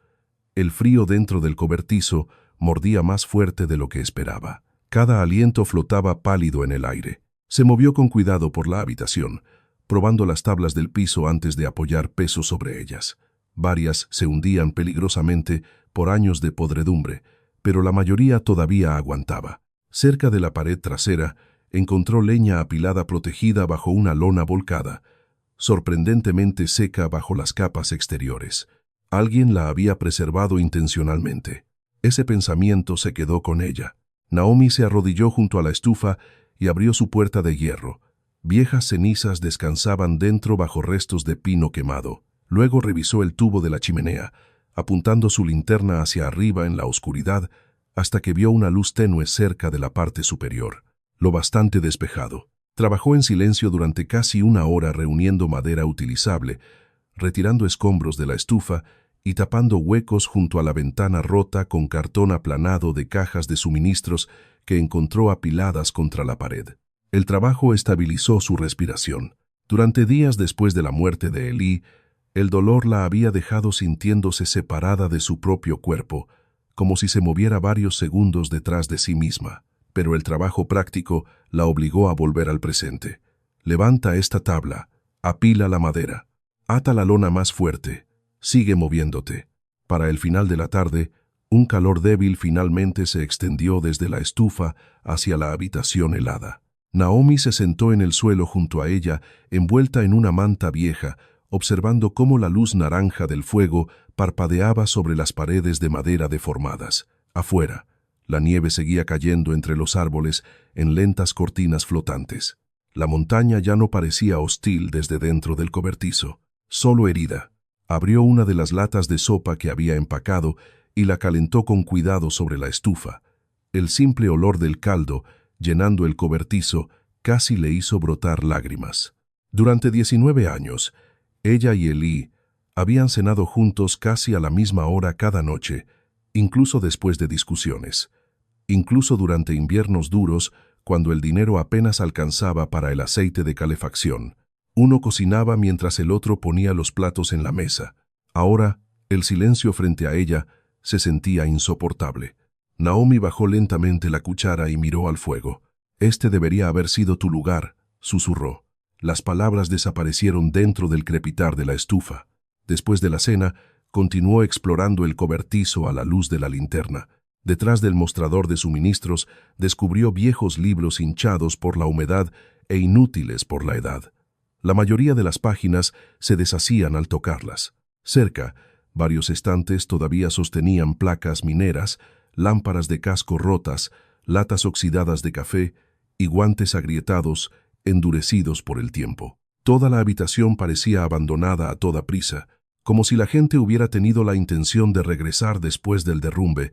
Speaker 1: El frío dentro del cobertizo mordía más fuerte de lo que esperaba. Cada aliento flotaba pálido en el aire. Se movió con cuidado por la habitación, probando las tablas del piso antes de apoyar peso sobre ellas. Varias se hundían peligrosamente por años de podredumbre, pero la mayoría todavía aguantaba. Cerca de la pared trasera, encontró leña apilada protegida bajo una lona volcada, sorprendentemente seca bajo las capas exteriores. Alguien la había preservado intencionalmente. Ese pensamiento se quedó con ella. Naomi se arrodilló junto a la estufa y abrió su puerta de hierro. Viejas cenizas descansaban dentro bajo restos de pino quemado. Luego revisó el tubo de la chimenea, apuntando su linterna hacia arriba en la oscuridad hasta que vio una luz tenue cerca de la parte superior, lo bastante despejado. Trabajó en silencio durante casi una hora reuniendo madera utilizable, retirando escombros de la estufa y tapando huecos junto a la ventana rota con cartón aplanado de cajas de suministros que encontró apiladas contra la pared. El trabajo estabilizó su respiración. Durante días después de la muerte de Elí, el dolor la había dejado sintiéndose separada de su propio cuerpo, como si se moviera varios segundos detrás de sí misma. Pero el trabajo práctico la obligó a volver al presente. Levanta esta tabla, apila la madera, ata la lona más fuerte, sigue moviéndote. Para el final de la tarde, un calor débil finalmente se extendió desde la estufa hacia la habitación helada. Naomi se sentó en el suelo junto a ella, envuelta en una manta vieja, observando cómo la luz naranja del fuego parpadeaba sobre las paredes de madera deformadas. Afuera, la nieve seguía cayendo entre los árboles en lentas cortinas flotantes. La montaña ya no parecía hostil desde dentro del cobertizo, solo herida. Abrió una de las latas de sopa que había empacado y la calentó con cuidado sobre la estufa. El simple olor del caldo, llenando el cobertizo, casi le hizo brotar lágrimas. Durante 19 años, ella y Elí habían cenado juntos casi a la misma hora cada noche, incluso después de discusiones. Incluso durante inviernos duros, cuando el dinero apenas alcanzaba para el aceite de calefacción. Uno cocinaba mientras el otro ponía los platos en la mesa. Ahora, el silencio frente a ella se sentía insoportable. Naomi bajó lentamente la cuchara y miró al fuego. «Este debería haber sido tu lugar», susurró. Las palabras desaparecieron dentro del crepitar de la estufa. Después de la cena, continuó explorando el cobertizo a la luz de la linterna. Detrás del mostrador de suministros, descubrió viejos libros hinchados por la humedad e inútiles por la edad. La mayoría de las páginas se deshacían al tocarlas. Cerca, varios estantes todavía sostenían placas mineras, lámparas de casco rotas, latas oxidadas de café y guantes agrietados, endurecidos por el tiempo. Toda la habitación parecía abandonada a toda prisa, como si la gente hubiera tenido la intención de regresar después del derrumbe,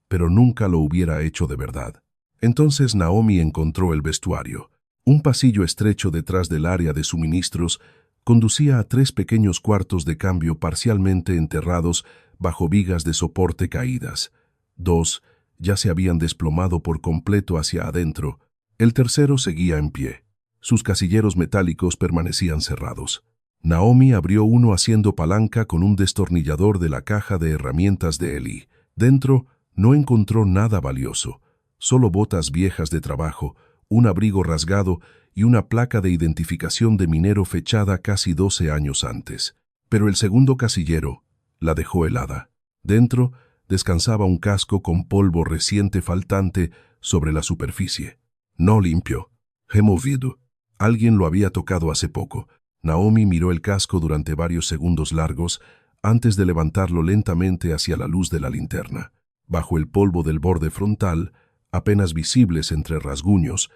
Speaker 1: pero nunca lo hubiera hecho de verdad. Entonces Naomi encontró el vestuario. Un pasillo estrecho detrás del área de suministros conducía a 3 pequeños cuartos de cambio parcialmente enterrados bajo vigas de soporte caídas. 2 ya se habían desplomado por completo hacia adentro. El tercero seguía en pie. Sus casilleros metálicos permanecían cerrados. Naomi abrió uno haciendo palanca con un destornillador de la caja de herramientas de Elí. Dentro no encontró nada valioso, solo botas viejas de trabajo, un abrigo rasgado y una placa de identificación de minero fechada casi 12 años antes. Pero el segundo casillero la dejó helada. Dentro descansaba un casco con polvo reciente faltante sobre la superficie. No limpio, removido. Alguien lo había tocado hace poco. Naomi miró el casco durante varios segundos largos antes de levantarlo lentamente hacia la luz de la linterna. Bajo el polvo del borde frontal, apenas visibles entre rasguños,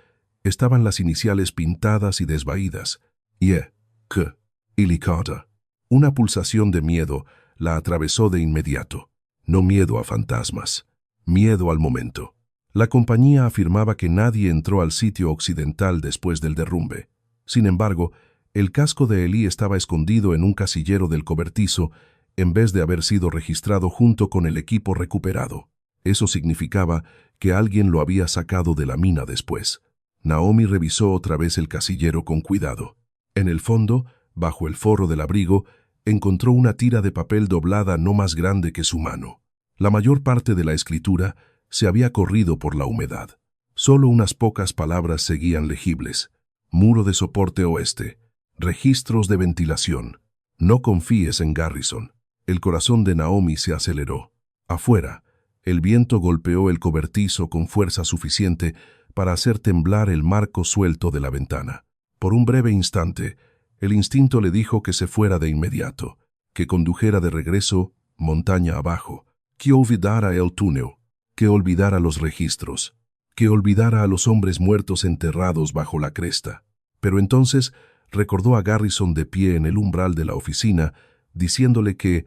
Speaker 1: estaban las iniciales pintadas y desvaídas. Ye, K, Ilicata. Una pulsación de miedo la atravesó de inmediato. No miedo a fantasmas, miedo al momento. La compañía afirmaba que nadie entró al sitio occidental después del derrumbe. Sin embargo, el casco de Elí estaba escondido en un casillero del cobertizo en vez de haber sido registrado junto con el equipo recuperado. Eso significaba que alguien lo había sacado de la mina después. Naomi revisó otra vez el casillero con cuidado. En el fondo, bajo el forro del abrigo, encontró una tira de papel doblada no más grande que su mano. La mayor parte de la escritura se había corrido por la humedad. Solo unas pocas palabras seguían legibles. Muro de soporte oeste. Registros de ventilación. No confíes en Garrison. El corazón de Naomi se aceleró. Afuera, el viento golpeó el cobertizo con fuerza suficiente para hacer temblar el marco suelto de la ventana. Por un breve instante, el instinto le dijo que se fuera de inmediato, que condujera de regreso montaña abajo, que olvidara el túnel, que olvidara los registros, que olvidara a los hombres muertos enterrados bajo la cresta. Pero entonces recordó a Garrison de pie en el umbral de la oficina, diciéndole que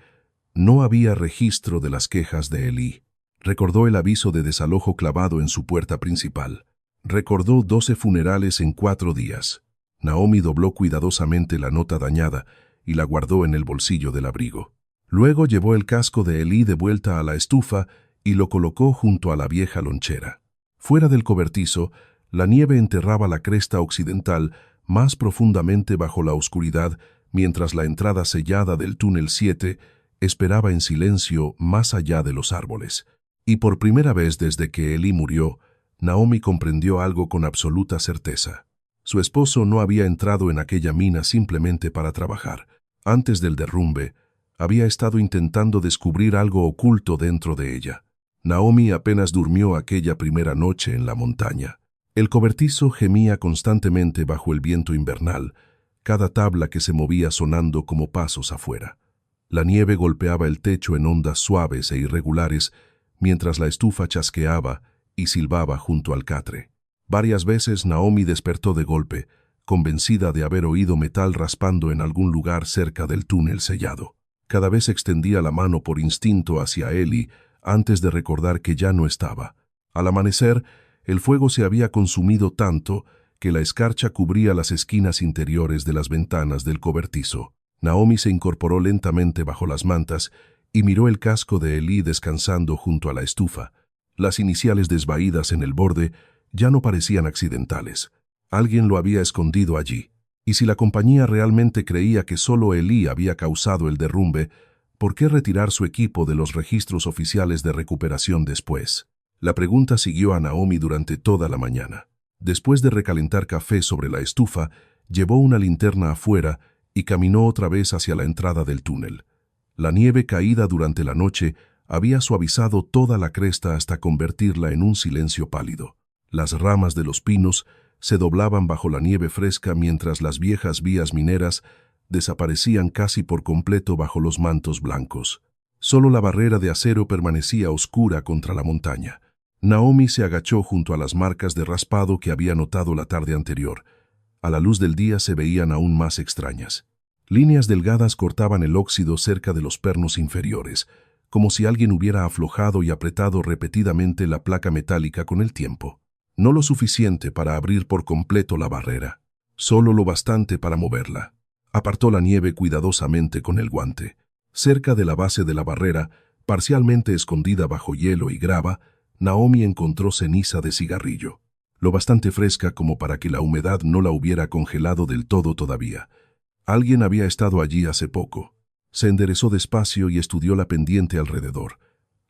Speaker 1: No había registro de las quejas de Elí. Recordó el aviso de desalojo clavado en su puerta principal. Recordó 12 funerales en 4 días. Naomi dobló cuidadosamente la nota dañada y la guardó en el bolsillo del abrigo. Luego llevó el casco de Elí de vuelta a la estufa y lo colocó junto a la vieja lonchera. Fuera del cobertizo, la nieve enterraba la cresta occidental más profundamente bajo la oscuridad, mientras la entrada sellada del túnel 7 esperaba en silencio más allá de los árboles. Y por primera vez desde que Elí murió, Naomi comprendió algo con absoluta certeza. Su esposo no había entrado en aquella mina simplemente para trabajar. Antes del derrumbe, había estado intentando descubrir algo oculto dentro de ella. Naomi apenas durmió aquella primera noche en la montaña. El cobertizo gemía constantemente bajo el viento invernal, cada tabla que se movía sonando como pasos afuera. La nieve golpeaba el techo en ondas suaves e irregulares, mientras la estufa chasqueaba y silbaba junto al catre. Varias veces Naomi despertó de golpe, convencida de haber oído metal raspando en algún lugar cerca del túnel sellado. Cada vez extendía la mano por instinto hacia Elí antes de recordar que ya no estaba. Al amanecer, el fuego se había consumido tanto que la escarcha cubría las esquinas interiores de las ventanas del cobertizo. Naomi se incorporó lentamente bajo las mantas y miró el casco de Elí descansando junto a la estufa. Las iniciales desvaídas en el borde ya no parecían accidentales. Alguien lo había escondido allí. Y si la compañía realmente creía que solo Elí había causado el derrumbe, ¿por qué retirar su equipo de los registros oficiales de recuperación después? La pregunta siguió a Naomi durante toda la mañana. Después de recalentar café sobre la estufa, llevó una linterna afuera y caminó otra vez hacia la entrada del túnel. La nieve caída durante la noche había suavizado toda la cresta hasta convertirla en un silencio pálido. Las ramas de los pinos se doblaban bajo la nieve fresca mientras las viejas vías mineras desaparecían casi por completo bajo los mantos blancos. Solo la barrera de acero permanecía oscura contra la montaña. Naomi se agachó junto a las marcas de raspado que había notado la tarde anterior. A la luz del día se veían aún más extrañas. Líneas delgadas cortaban el óxido cerca de los pernos inferiores, como si alguien hubiera aflojado y apretado repetidamente la placa metálica con el tiempo. No lo suficiente para abrir por completo la barrera, solo lo bastante para moverla. Apartó la nieve cuidadosamente con el guante. Cerca de la base de la barrera, parcialmente escondida bajo hielo y grava, Naomi encontró ceniza de cigarrillo, lo bastante fresca como para que la humedad no la hubiera congelado del todo todavía. Alguien había estado allí hace poco. Se enderezó despacio y estudió la pendiente alrededor.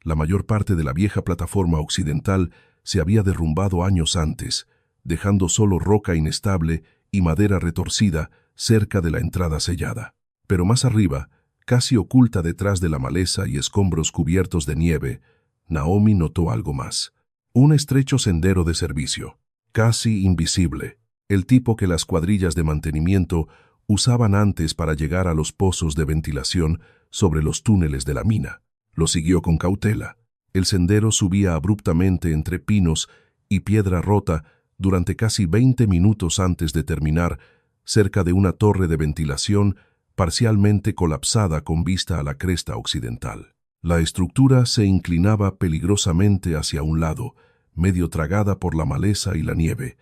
Speaker 1: La mayor parte de la vieja plataforma occidental se había derrumbado años antes, dejando solo roca inestable y madera retorcida cerca de la entrada sellada. Pero más arriba, casi oculta detrás de la maleza y escombros cubiertos de nieve, Naomi notó algo más. Un estrecho sendero de servicio, casi invisible, el tipo que las cuadrillas de mantenimiento usaban antes para llegar a los pozos de ventilación sobre los túneles de la mina. Lo siguió con cautela. El sendero subía abruptamente entre pinos y piedra rota durante casi 20 minutos antes de terminar cerca de una torre de ventilación parcialmente colapsada con vista a la cresta occidental. La estructura se inclinaba peligrosamente hacia un lado, medio tragada por la maleza y la nieve,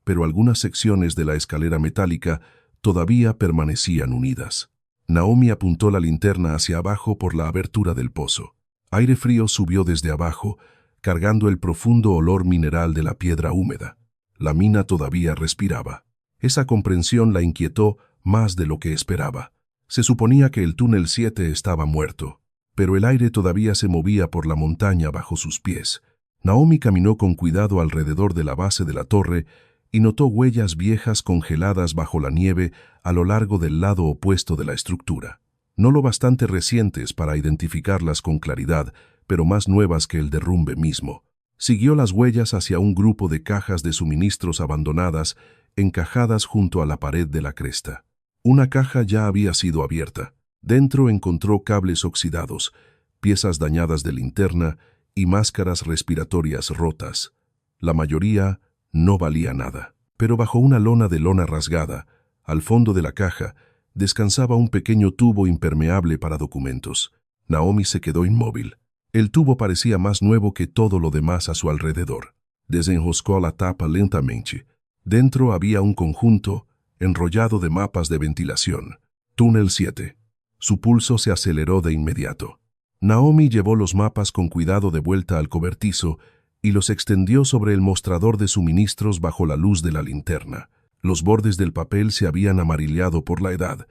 Speaker 1: pero algunas secciones de la escalera metálica todavía permanecían unidas. Naomi apuntó la linterna hacia abajo por la abertura del pozo. Aire frío subió desde abajo, cargando el profundo olor mineral de la piedra húmeda. La mina todavía respiraba. Esa comprensión la inquietó más de lo que esperaba. Se suponía que el túnel 7 estaba muerto, pero el aire todavía se movía por la montaña bajo sus pies. Naomi caminó con cuidado alrededor de la base de la torre y notó huellas viejas congeladas bajo la nieve a lo largo del lado opuesto de la estructura. No lo bastante recientes para identificarlas con claridad, pero más nuevas que el derrumbe mismo. Siguió las huellas hacia un grupo de cajas de suministros abandonadas, encajadas junto a la pared de la cresta. Una caja ya había sido abierta. Dentro encontró cables oxidados, piezas dañadas de linterna y máscaras respiratorias rotas. La mayoría no valía nada. Pero bajo una lona de lona rasgada, al fondo de la caja, descansaba un pequeño tubo impermeable para documentos. Naomi se quedó inmóvil. El tubo parecía más nuevo que todo lo demás a su alrededor. Desenroscó la tapa lentamente. Dentro había un conjunto enrollado de mapas de ventilación. Túnel 7. Su pulso se aceleró de inmediato. Naomi llevó los mapas con cuidado de vuelta al cobertizo y los extendió sobre el mostrador de suministros bajo la luz de la linterna. Los bordes del papel se habían amarillado por la edad,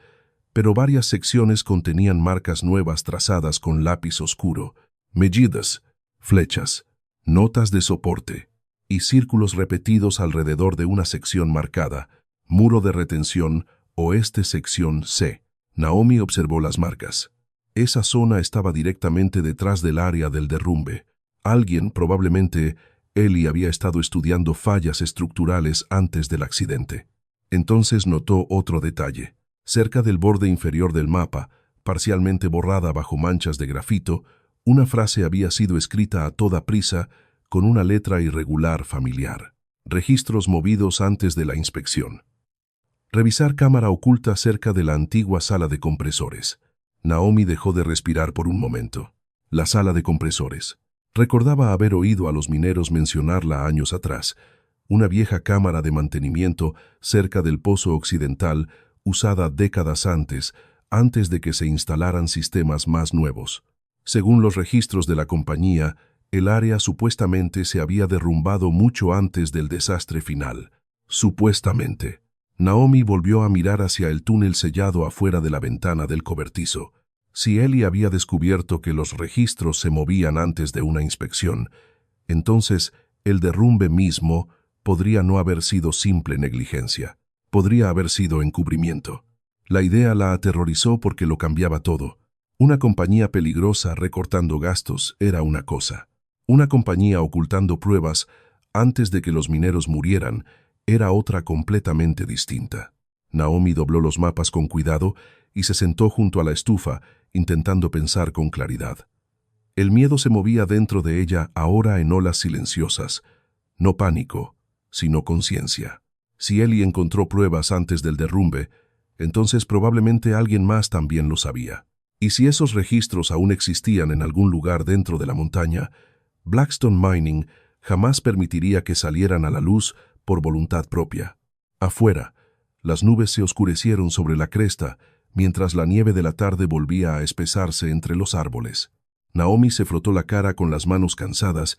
Speaker 1: pero varias secciones contenían marcas nuevas trazadas con lápiz oscuro, medidas, flechas, notas de soporte y círculos repetidos alrededor de una sección marcada, muro de retención, oeste sección C. Naomi observó las marcas. Esa zona estaba directamente detrás del área del derrumbe. Alguien, probablemente Ellie, había estado estudiando fallas estructurales antes del accidente. Entonces notó otro detalle. Cerca del borde inferior del mapa, parcialmente borrada bajo manchas de grafito, una frase había sido escrita a toda prisa con una letra irregular familiar. Registros movidos antes de la inspección. Revisar cámara oculta cerca de la antigua sala de compresores. Naomi dejó de respirar por un momento. La sala de compresores. Recordaba haber oído a los mineros mencionarla años atrás. Una vieja cámara de mantenimiento cerca del pozo occidental, usada décadas antes de que se instalaran sistemas más nuevos. Según los registros de la compañía, el área supuestamente se había derrumbado mucho antes del desastre final. Supuestamente. Naomi volvió a mirar hacia el túnel sellado afuera de la ventana del cobertizo. Si Ellie había descubierto que los registros se movían antes de una inspección, entonces el derrumbe mismo podría no haber sido simple negligencia. Podría haber sido encubrimiento. La idea la aterrorizó porque lo cambiaba todo. Una compañía peligrosa recortando gastos era una cosa. Una compañía ocultando pruebas antes de que los mineros murieran era otra completamente distinta. Naomi dobló los mapas con cuidado y se sentó junto a la estufa, intentando pensar con claridad. El miedo se movía dentro de ella ahora en olas silenciosas. No pánico, sino conciencia. Si Ellie encontró pruebas antes del derrumbe, entonces probablemente alguien más también lo sabía. Y si esos registros aún existían en algún lugar dentro de la montaña, Blackstone Mining jamás permitiría que salieran a la luz por voluntad propia. Afuera, las nubes se oscurecieron sobre la cresta, mientras la nieve de la tarde volvía a espesarse entre los árboles. Naomi se frotó la cara con las manos cansadas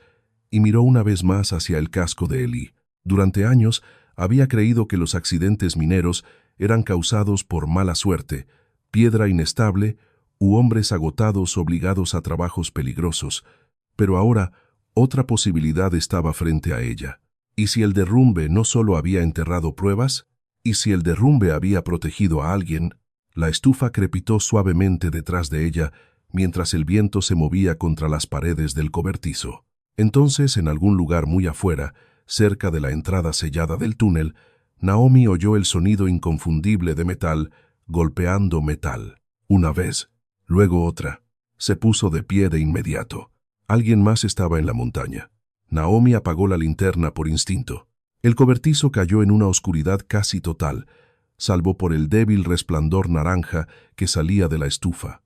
Speaker 1: y miró una vez más hacia el casco de Ellie. Durante años había creído que los accidentes mineros eran causados por mala suerte, piedra inestable u hombres agotados obligados a trabajos peligrosos, pero ahora otra posibilidad estaba frente a ella. ¿Y si el derrumbe no solo había enterrado pruebas? ¿Y si el derrumbe había protegido a alguien? La estufa crepitó suavemente detrás de ella mientras el viento se movía contra las paredes del cobertizo. Entonces, en algún lugar muy afuera, cerca de la entrada sellada del túnel, Naomi oyó el sonido inconfundible de metal golpeando metal. Una vez, luego otra. Se puso de pie de inmediato. Alguien más estaba en la montaña. Naomi apagó la linterna por instinto. El cobertizo cayó en una oscuridad casi total, salvo por el débil resplandor naranja que salía de la estufa.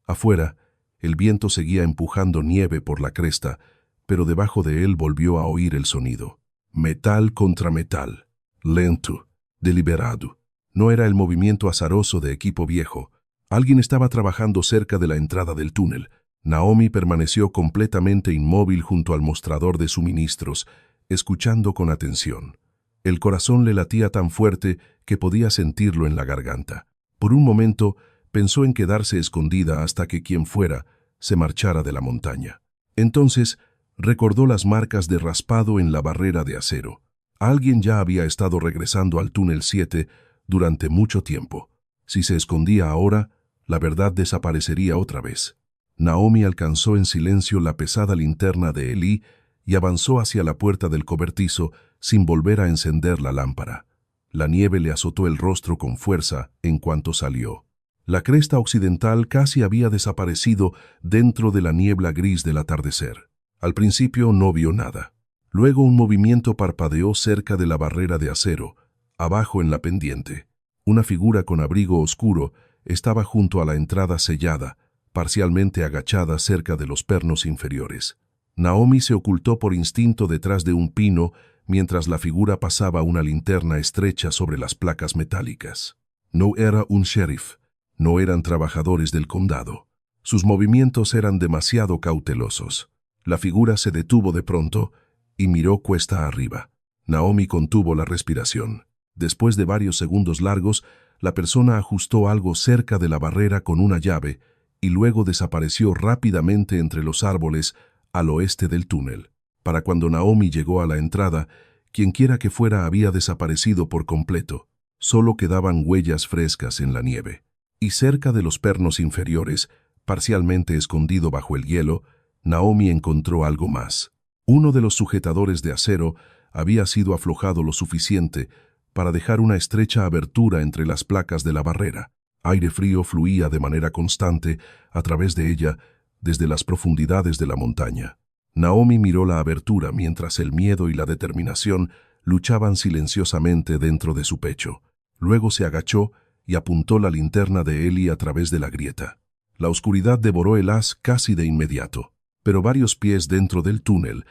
Speaker 1: Afuera, el viento seguía empujando nieve por la cresta, pero debajo de él volvió a oír el sonido. Metal contra metal. Lento, deliberado. No era el movimiento azaroso de equipo viejo. Alguien estaba trabajando cerca de la entrada del túnel. Naomi permaneció completamente inmóvil junto al mostrador de suministros, escuchando con atención. El corazón le latía tan fuerte que podía sentirlo en la garganta. Por un momento, pensó en quedarse escondida hasta que quien fuera se marchara de la montaña. Entonces, recordó las marcas de raspado en la barrera de acero. Alguien ya había estado regresando al túnel 7 durante mucho tiempo. Si se escondía ahora, la verdad desaparecería otra vez. Naomi alcanzó en silencio la pesada linterna de Ellie y avanzó hacia la puerta del cobertizo sin volver a encender la lámpara. La nieve le azotó el rostro con fuerza en cuanto salió. La cresta occidental casi había desaparecido dentro de la niebla gris del atardecer. Al principio no vio nada. Luego un movimiento parpadeó cerca de la barrera de acero, abajo en la pendiente. Una figura con abrigo oscuro estaba junto a la entrada sellada, parcialmente agachada cerca de los pernos inferiores. Naomi se ocultó por instinto detrás de un pino mientras la figura pasaba una linterna estrecha sobre las placas metálicas. No era un sheriff, no eran trabajadores del condado. Sus movimientos eran demasiado cautelosos. La figura se detuvo de pronto y miró cuesta arriba. Naomi contuvo la respiración. Después de varios segundos largos, la persona ajustó algo cerca de la barrera con una llave y luego desapareció rápidamente entre los árboles al oeste del túnel. Para cuando Naomi llegó a la entrada, quienquiera que fuera había desaparecido por completo. Solo quedaban huellas frescas en la nieve. Y cerca de los pernos inferiores, parcialmente escondido bajo el hielo, Naomi encontró algo más. Uno de los sujetadores de acero había sido aflojado lo suficiente para dejar una estrecha abertura entre las placas de la barrera. Aire frío fluía de manera constante a través de ella desde las profundidades de la montaña. Naomi miró la abertura mientras el miedo y la determinación luchaban silenciosamente dentro de su pecho. Luego se agachó y apuntó la linterna de Eli a través de la grieta. La oscuridad devoró el haz casi de inmediato, pero varios pies dentro del túnel,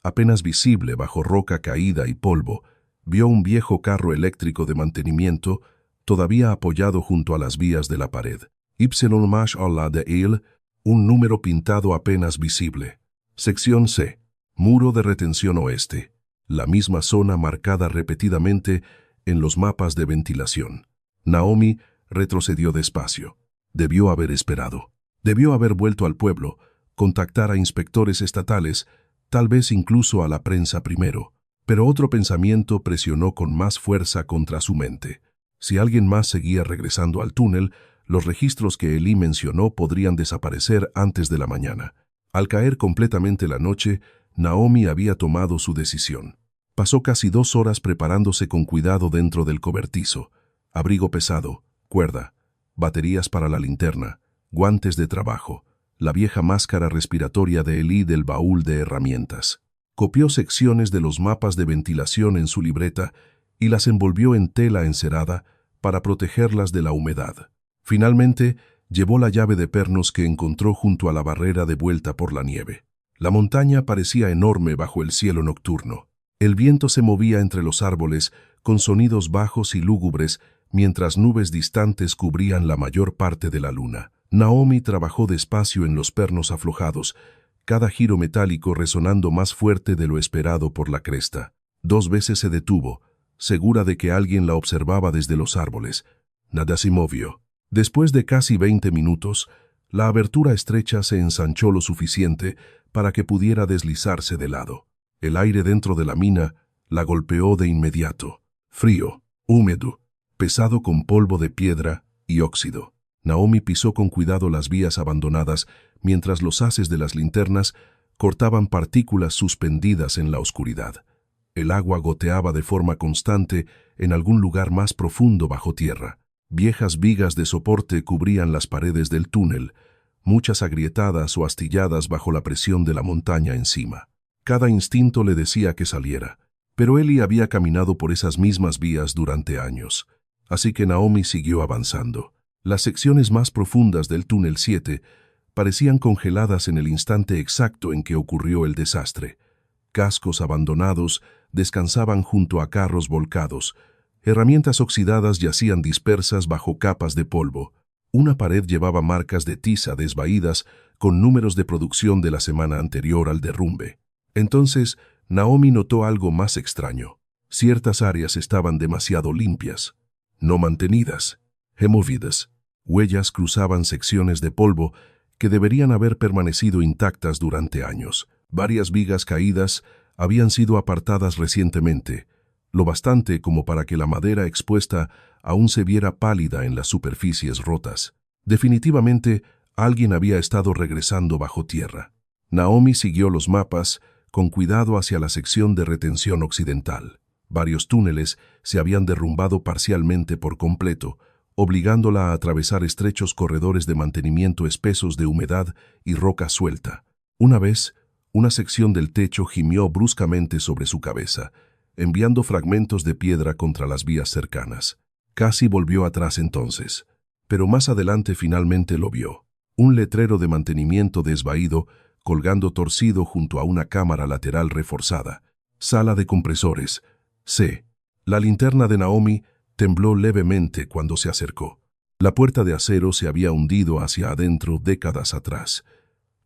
Speaker 1: apenas visible bajo roca caída y polvo, vio un viejo carro eléctrico de mantenimiento todavía apoyado junto a las vías de la pared. Ypsilon Mash Allah de Il, un número pintado apenas visible. Sección C. Muro de retención oeste. La misma zona marcada repetidamente en los mapas de ventilación. Naomi retrocedió despacio. Debió haber esperado. Debió haber vuelto al pueblo, contactar a inspectores estatales, tal vez incluso a la prensa primero. Pero otro pensamiento presionó con más fuerza contra su mente. Si alguien más seguía regresando al túnel, los registros que Eli mencionó podrían desaparecer antes de la mañana. Al caer completamente la noche, Naomi había tomado su decisión. Pasó casi 2 horas preparándose con cuidado dentro del cobertizo. Abrigo pesado, cuerda, baterías para la linterna, guantes de trabajo, la vieja máscara respiratoria de Eli del baúl de herramientas. Copió secciones de los mapas de ventilación en su libreta y las envolvió en tela encerada para protegerlas de la humedad. Finalmente, llevó la llave de pernos que encontró junto a la barrera de vuelta por la nieve. La montaña parecía enorme bajo el cielo nocturno. El viento se movía entre los árboles con sonidos bajos y lúgubres mientras nubes distantes cubrían la mayor parte de la luna. Naomi trabajó despacio en los pernos aflojados, cada giro metálico resonando más fuerte de lo esperado por la cresta. 2 veces se detuvo, segura de que alguien la observaba desde los árboles. Nada se movió. Después de casi 20 minutos, la abertura estrecha se ensanchó lo suficiente para que pudiera deslizarse de lado. El aire dentro de la mina la golpeó de inmediato. Frío, húmedo, pesado con polvo de piedra y óxido. Naomi pisó con cuidado las vías abandonadas mientras los haces de las linternas cortaban partículas suspendidas en la oscuridad. El agua goteaba de forma constante en algún lugar más profundo bajo tierra. Viejas vigas de soporte cubrían las paredes del túnel, muchas agrietadas o astilladas bajo la presión de la montaña encima. Cada instinto le decía que saliera, pero Eli había caminado por esas mismas vías durante años. Así que Naomi siguió avanzando. Las secciones más profundas del túnel 7 parecían congeladas en el instante exacto en que ocurrió el desastre. Cascos abandonados descansaban junto a carros volcados. Herramientas oxidadas yacían dispersas bajo capas de polvo. Una pared llevaba marcas de tiza desvaídas con números de producción de la semana anterior al derrumbe. Entonces, Naomi notó algo más extraño. Ciertas áreas estaban demasiado limpias, no mantenidas, removidas. Huellas cruzaban secciones de polvo que deberían haber permanecido intactas durante años. Varias vigas caídas habían sido apartadas recientemente, lo bastante como para que la madera expuesta aún se viera pálida en las superficies rotas. Definitivamente, alguien había estado regresando bajo tierra. Naomi siguió los mapas con cuidado hacia la sección de retención occidental. Varios túneles se habían derrumbado parcialmente por completo, obligándola a atravesar estrechos corredores de mantenimiento espesos de humedad y roca suelta. Una vez, una sección del techo gimió bruscamente sobre su cabeza, enviando fragmentos de piedra contra las vías cercanas. Casi volvió atrás entonces, pero más adelante finalmente lo vio. Un letrero de mantenimiento desvaído colgando torcido junto a una cámara lateral reforzada. Sala de compresores. C. La linterna de Naomi tembló levemente cuando se acercó. La puerta de acero se había hundido hacia adentro décadas atrás.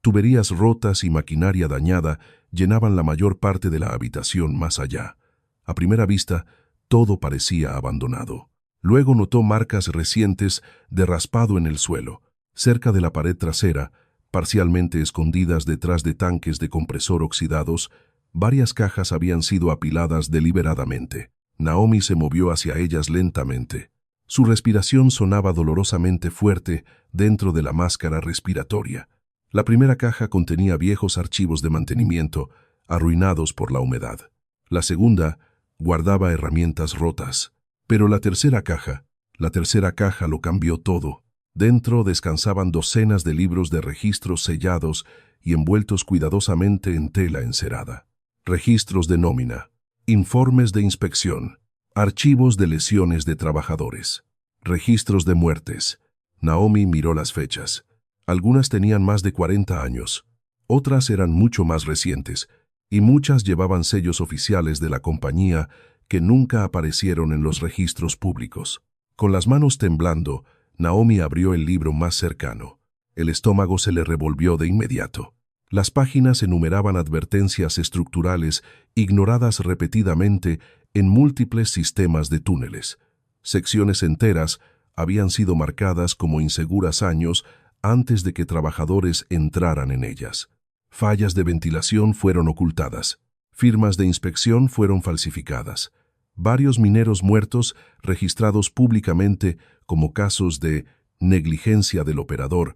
Speaker 1: Tuberías rotas y maquinaria dañada llenaban la mayor parte de la habitación más allá. A primera vista, todo parecía abandonado. Luego notó marcas recientes de raspado en el suelo, cerca de la pared trasera, parcialmente escondidas detrás de tanques de compresor oxidados. Varias cajas habían sido apiladas deliberadamente. Naomi se movió hacia ellas lentamente. Su respiración sonaba dolorosamente fuerte dentro de la máscara respiratoria. La primera caja contenía viejos archivos de mantenimiento, arruinados por la humedad. La segunda guardaba herramientas rotas. Pero la tercera caja lo cambió todo. Dentro descansaban docenas de libros de registros sellados y envueltos cuidadosamente en tela encerada. Registros de nómina, informes de inspección, archivos de lesiones de trabajadores, registros de muertes. Naomi miró las fechas. Algunas tenían más de 40 años, otras eran mucho más recientes, y muchas llevaban sellos oficiales de la compañía que nunca aparecieron en los registros públicos. Con las manos temblando, Naomi abrió el libro más cercano. El estómago se le revolvió de inmediato. Las páginas enumeraban advertencias estructurales ignoradas repetidamente en múltiples sistemas de túneles. Secciones enteras habían sido marcadas como inseguras años antes de que trabajadores entraran en ellas. Fallas de ventilación fueron ocultadas. Firmas de inspección fueron falsificadas. Varios mineros muertos registrados públicamente como casos de negligencia del operador,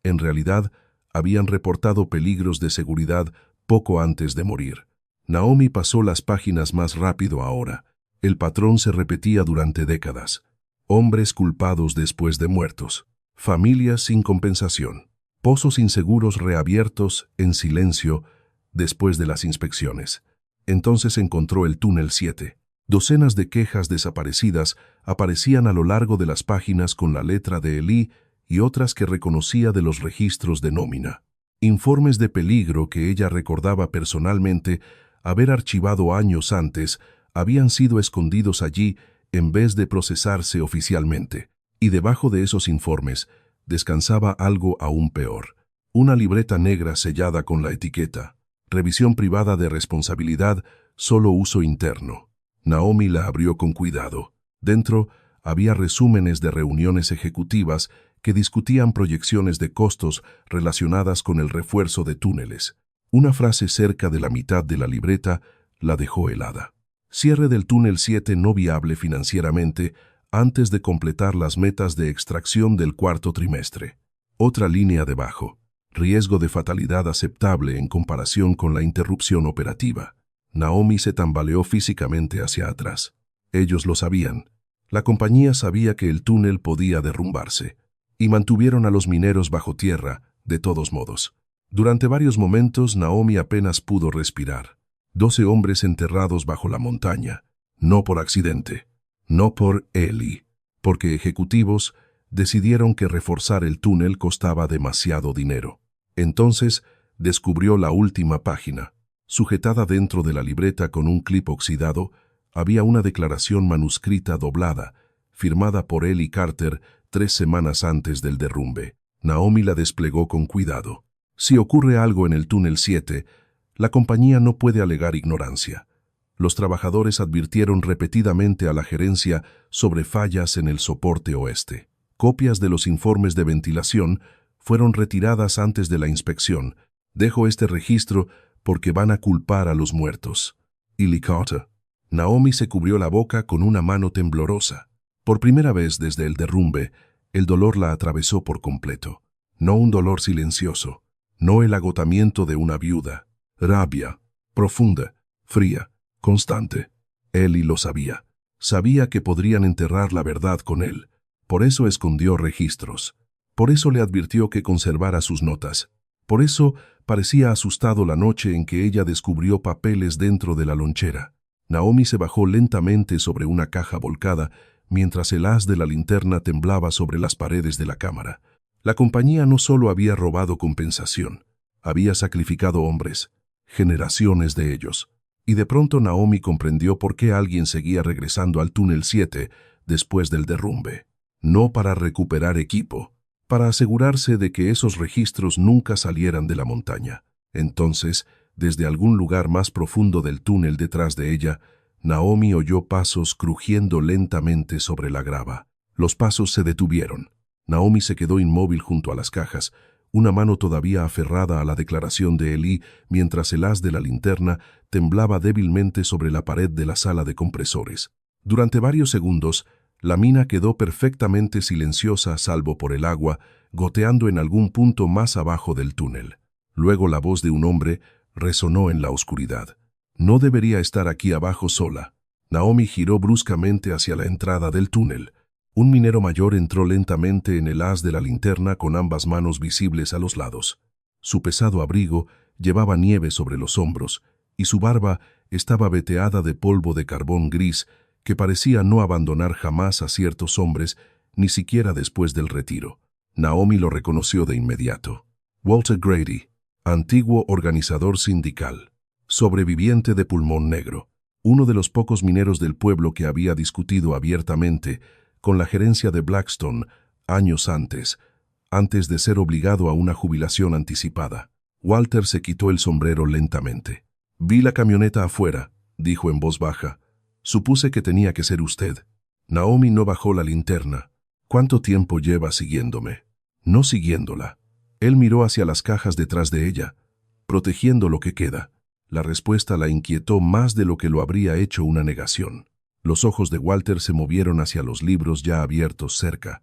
Speaker 1: en realidad habían reportado peligros de seguridad poco antes de morir. Naomi pasó las páginas más rápido ahora. El patrón se repetía durante décadas. Hombres culpados después de muertos. Familias sin compensación. Pozos inseguros reabiertos en silencio después de las inspecciones. Entonces encontró el túnel 7. Docenas de quejas desaparecidas aparecían a lo largo de las páginas con la letra de Eli y otras que reconocía de los registros de nómina. Informes de peligro que ella recordaba personalmente haber archivado años antes habían sido escondidos allí en vez de procesarse oficialmente. Y debajo de esos informes descansaba algo aún peor. Una libreta negra sellada con la etiqueta: Revisión privada de responsabilidad, solo uso interno. Naomi la abrió con cuidado. Dentro había resúmenes de reuniones ejecutivas que discutían proyecciones de costos relacionadas con el refuerzo de túneles. Una frase cerca de la mitad de la libreta la dejó helada. Cierre del túnel 7 no viable financieramente antes de completar las metas de extracción del cuarto trimestre. Otra línea debajo. Riesgo de fatalidad aceptable en comparación con la interrupción operativa. Naomi se tambaleó físicamente hacia atrás. Ellos lo sabían. La compañía sabía que el túnel podía derrumbarse, y mantuvieron a los mineros bajo tierra, de todos modos. Durante varios momentos Naomi apenas pudo respirar. 12 hombres enterrados bajo la montaña, no por accidente, no por Eli, porque ejecutivos decidieron que reforzar el túnel costaba demasiado dinero. Entonces descubrió la última página. Sujetada dentro de la libreta con un clip oxidado, había una declaración manuscrita doblada, firmada por Eli Carter 3 semanas antes del derrumbe. Naomi la desplegó con cuidado. Si ocurre algo en el túnel 7, la compañía no puede alegar ignorancia. Los trabajadores advirtieron repetidamente a la gerencia sobre fallas en el soporte oeste. Copias de los informes de ventilación fueron retiradas antes de la inspección. Dejo este registro porque van a culpar a los muertos. Eli Carter. Naomi se cubrió la boca con una mano temblorosa. Por primera vez desde el derrumbe, el dolor la atravesó por completo. No un dolor silencioso, no el agotamiento de una viuda. Rabia, profunda, fría, constante. Eli lo sabía. Sabía que podrían enterrar la verdad con él. Por eso escondió registros. Por eso le advirtió que conservara sus notas. Por eso parecía asustado la noche en que ella descubrió papeles dentro de la lonchera. Naomi se bajó lentamente sobre una caja volcada mientras el haz de la linterna temblaba sobre las paredes de la cámara. La compañía no solo había robado compensación, había sacrificado hombres, generaciones de ellos. Y de pronto Naomi comprendió por qué alguien seguía regresando al túnel 7 después del derrumbe. No para recuperar equipo, para asegurarse de que esos registros nunca salieran de la montaña. Entonces, desde algún lugar más profundo del túnel detrás de ella, Naomi oyó pasos crujiendo lentamente sobre la grava. Los pasos se detuvieron. Naomi se quedó inmóvil junto a las cajas, una mano todavía aferrada a la declaración de Elí, mientras el haz de la linterna temblaba débilmente sobre la pared de la sala de compresores. Durante varios segundos, la mina quedó perfectamente silenciosa salvo por el agua, goteando en algún punto más abajo del túnel. Luego la voz de un hombre resonó en la oscuridad. No debería estar aquí abajo sola. Naomi giró bruscamente hacia la entrada del túnel. Un minero mayor entró lentamente en el haz de la linterna con ambas manos visibles a los lados. Su pesado abrigo llevaba nieve sobre los hombros, y su barba estaba veteada de polvo de carbón gris que parecía no abandonar jamás a ciertos hombres, ni siquiera después del retiro. Naomi lo reconoció de inmediato. Walter Grady, antiguo organizador sindical, sobreviviente de pulmón negro, uno de los pocos mineros del pueblo que había discutido abiertamente con la gerencia de Blackstone años antes de ser obligado a una jubilación anticipada. Walter se quitó el sombrero lentamente. «Vi la camioneta afuera», dijo en voz baja. «Supuse que tenía que ser usted». Naomi no bajó la linterna. «¿Cuánto tiempo lleva siguiéndome?» «No siguiéndola». Él miró hacia las cajas detrás de ella, protegiendo lo que queda. La respuesta la inquietó más de lo que lo habría hecho una negación. Los ojos de Walter se movieron hacia los libros ya abiertos cerca.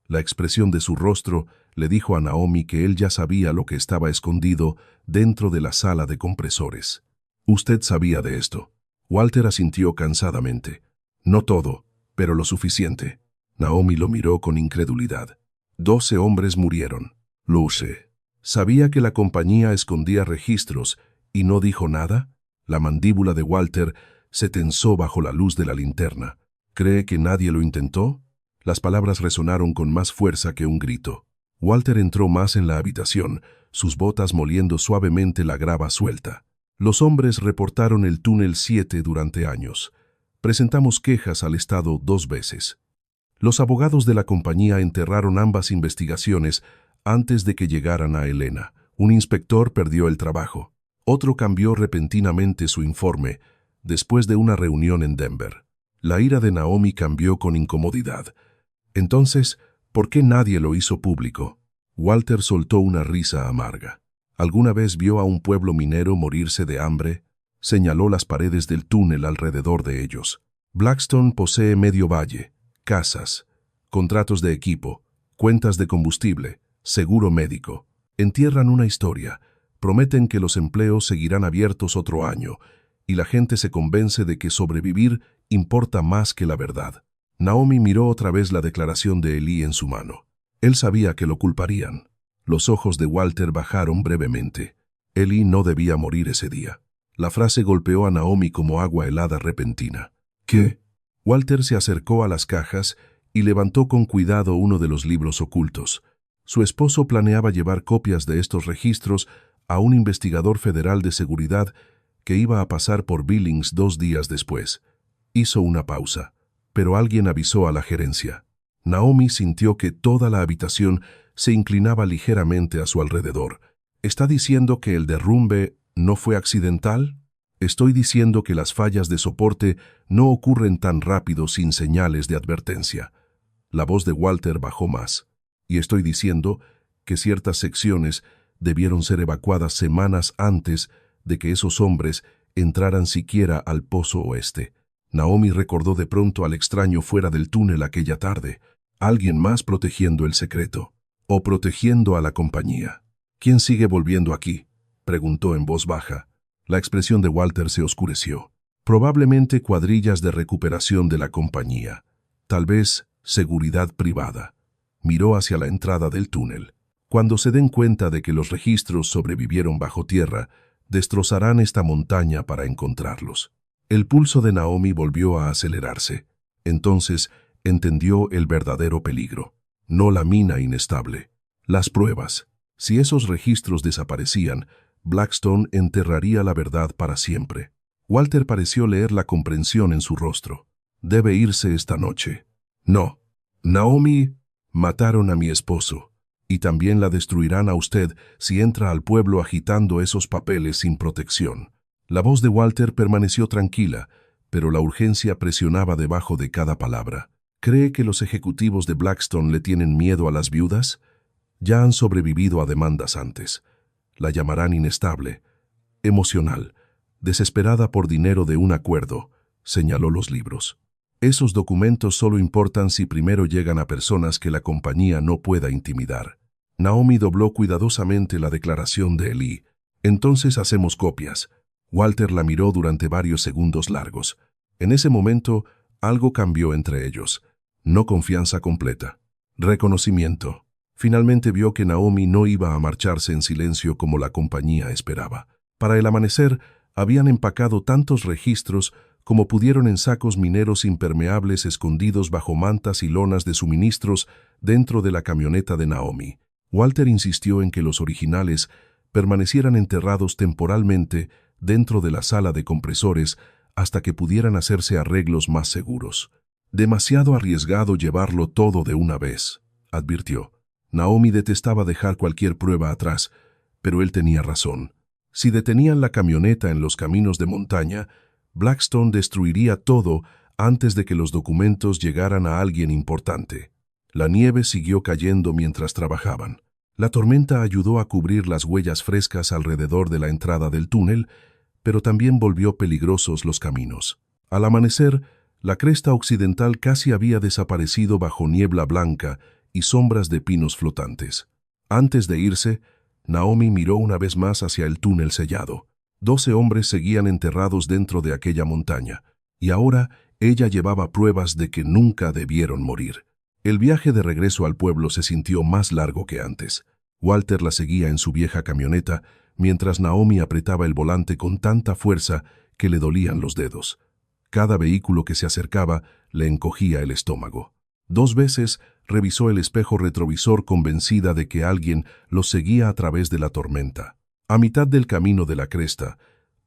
Speaker 1: La expresión de su rostro le dijo a Naomi que él ya sabía lo que estaba escondido dentro de la sala de compresores. «Usted sabía de esto». Walter asintió cansadamente. «No todo, pero lo suficiente». Naomi lo miró con incredulidad. 12 hombres murieron. «Lo sé. ¿Sabía que la compañía escondía registros y no dijo nada?» La mandíbula de Walter se tensó bajo la luz de la linterna. «¿Cree que nadie lo intentó?» Las palabras resonaron con más fuerza que un grito. Walter entró más en la habitación, sus botas moliendo suavemente la grava suelta. «Los hombres reportaron el túnel 7 durante años. Presentamos quejas al Estado 2 veces. Los abogados de la compañía enterraron ambas investigaciones antes de que llegaran a Helena. Un inspector perdió el trabajo. Otro cambió repentinamente su informe después de una reunión en Denver. La ira de Naomi cambió con incomodidad. Entonces, ¿por qué nadie lo hizo público? Walter soltó una risa amarga. ¿Alguna vez vio a un pueblo minero morirse de hambre? Señaló las paredes del túnel alrededor de ellos. Blackstone posee medio valle, casas, contratos de equipo, cuentas de combustible, seguro médico. Entierran una historia, prometen que los empleos seguirán abiertos otro año, y la gente se convence de que sobrevivir importa más que la verdad. Naomi miró otra vez la declaración de Elí en su mano. Él sabía que lo culparían. Los ojos de Walter bajaron brevemente. Elí no debía morir ese día. La frase golpeó a Naomi como agua helada repentina. ¿Qué? Walter se acercó a las cajas y levantó con cuidado uno de los libros ocultos. Su esposo planeaba llevar copias de estos registros a un investigador federal de seguridad que iba a pasar por Billings 2 días después. Hizo una pausa, pero alguien avisó a la gerencia. Naomi sintió que toda la habitación se inclinaba ligeramente a su alrededor. ¿Está diciendo que el derrumbe no fue accidental? Estoy diciendo que las fallas de soporte no ocurren tan rápido sin señales de advertencia. La voz de Walter bajó más. Y estoy diciendo que ciertas secciones debieron ser evacuadas semanas antes de que esos hombres entraran siquiera al pozo oeste. Naomi recordó de pronto al extraño fuera del túnel aquella tarde. Alguien más protegiendo el secreto. O protegiendo a la compañía. ¿Quién sigue volviendo aquí?, preguntó en voz baja. La expresión de Walter se oscureció. Probablemente cuadrillas de recuperación de la compañía. Tal vez seguridad privada. Miró hacia la entrada del túnel. Cuando se den cuenta de que los registros sobrevivieron bajo tierra, destrozarán esta montaña para encontrarlos. El pulso de Naomi volvió a acelerarse. Entonces entendió el verdadero peligro. No la mina inestable. Las pruebas. Si esos registros desaparecían, Blackstone enterraría la verdad para siempre. Walter pareció leer la comprensión en su rostro. Debe irse esta noche. No. Naomi, mataron a mi esposo. Y también la destruirán a usted si entra al pueblo agitando esos papeles sin protección. La voz de Walter permaneció tranquila, pero la urgencia presionaba debajo de cada palabra. ¿Cree que los ejecutivos de Blackstone le tienen miedo a las viudas? Ya han sobrevivido a demandas antes. La llamarán inestable, emocional, desesperada por dinero de un acuerdo, señaló los libros. Esos documentos solo importan si primero llegan a personas que la compañía no pueda intimidar. Naomi dobló cuidadosamente la declaración de Eli. Entonces hacemos copias. Walter la miró durante varios segundos largos. En ese momento, algo cambió entre ellos. No confianza completa. Reconocimiento. Finalmente vio que Naomi no iba a marcharse en silencio como la compañía esperaba. Para el amanecer, habían empacado tantos registros como pudieron en sacos mineros impermeables escondidos bajo mantas y lonas de suministros dentro de la camioneta de Naomi. Walter insistió en que los originales permanecieran enterrados temporalmente dentro de la sala de compresores hasta que pudieran hacerse arreglos más seguros. Demasiado arriesgado llevarlo todo de una vez, advirtió. Naomi detestaba dejar cualquier prueba atrás, pero él tenía razón. Si detenían la camioneta en los caminos de montaña, Blackstone destruiría todo antes de que los documentos llegaran a alguien importante. La nieve siguió cayendo mientras trabajaban. La tormenta ayudó a cubrir las huellas frescas alrededor de la entrada del túnel, pero también volvió peligrosos los caminos. Al amanecer, la cresta occidental casi había desaparecido bajo niebla blanca y sombras de pinos flotantes. Antes de irse, Naomi miró una vez más hacia el túnel sellado. 12 hombres seguían enterrados dentro de aquella montaña, y ahora ella llevaba pruebas de que nunca debieron morir. El viaje de regreso al pueblo se sintió más largo que antes. Walter la seguía en su vieja camioneta, mientras Naomi apretaba el volante con tanta fuerza que le dolían los dedos. Cada vehículo que se acercaba le encogía el estómago. 2 veces revisó el espejo retrovisor convencida de que alguien los seguía a través de la tormenta. A mitad del camino de la cresta,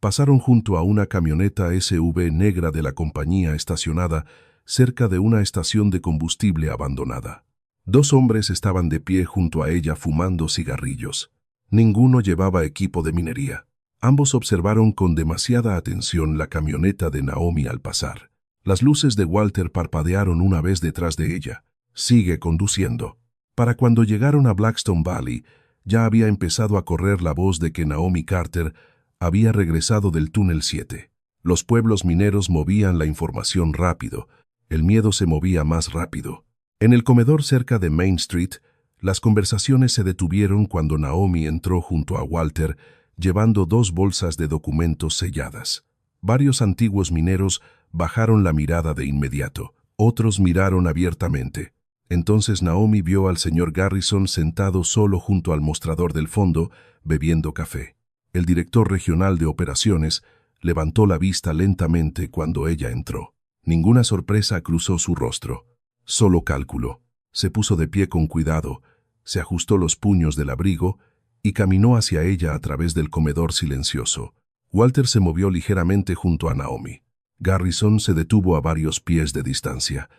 Speaker 1: pasaron junto a una camioneta SUV negra de la compañía estacionada cerca de una estación de combustible abandonada. 2 hombres estaban de pie junto a ella fumando cigarrillos. Ninguno llevaba equipo de minería. Ambos observaron con demasiada atención la camioneta de Naomi al pasar. Las luces de Walter parpadearon una vez detrás de ella. Sigue conduciendo. Para cuando llegaron a Blackstone Valley, ya había empezado a correr la voz de que Naomi Carter había regresado del túnel 7. Los pueblos mineros movían la información rápido. El miedo se movía más rápido. En el comedor cerca de Main Street, las conversaciones se detuvieron cuando Naomi entró junto a Walter, llevando 2 bolsas de documentos selladas. Varios antiguos mineros bajaron la mirada de inmediato. Otros miraron abiertamente. Entonces Naomi vio al señor Garrison sentado solo junto al mostrador del fondo, bebiendo café. El director regional de operaciones levantó la vista lentamente cuando ella entró. Ninguna sorpresa cruzó su rostro, solo cálculo. Se puso de pie con cuidado, se ajustó los puños del abrigo y caminó hacia ella a través del comedor silencioso. Walter se movió ligeramente junto a Naomi. Garrison se detuvo a varios pies de distancia.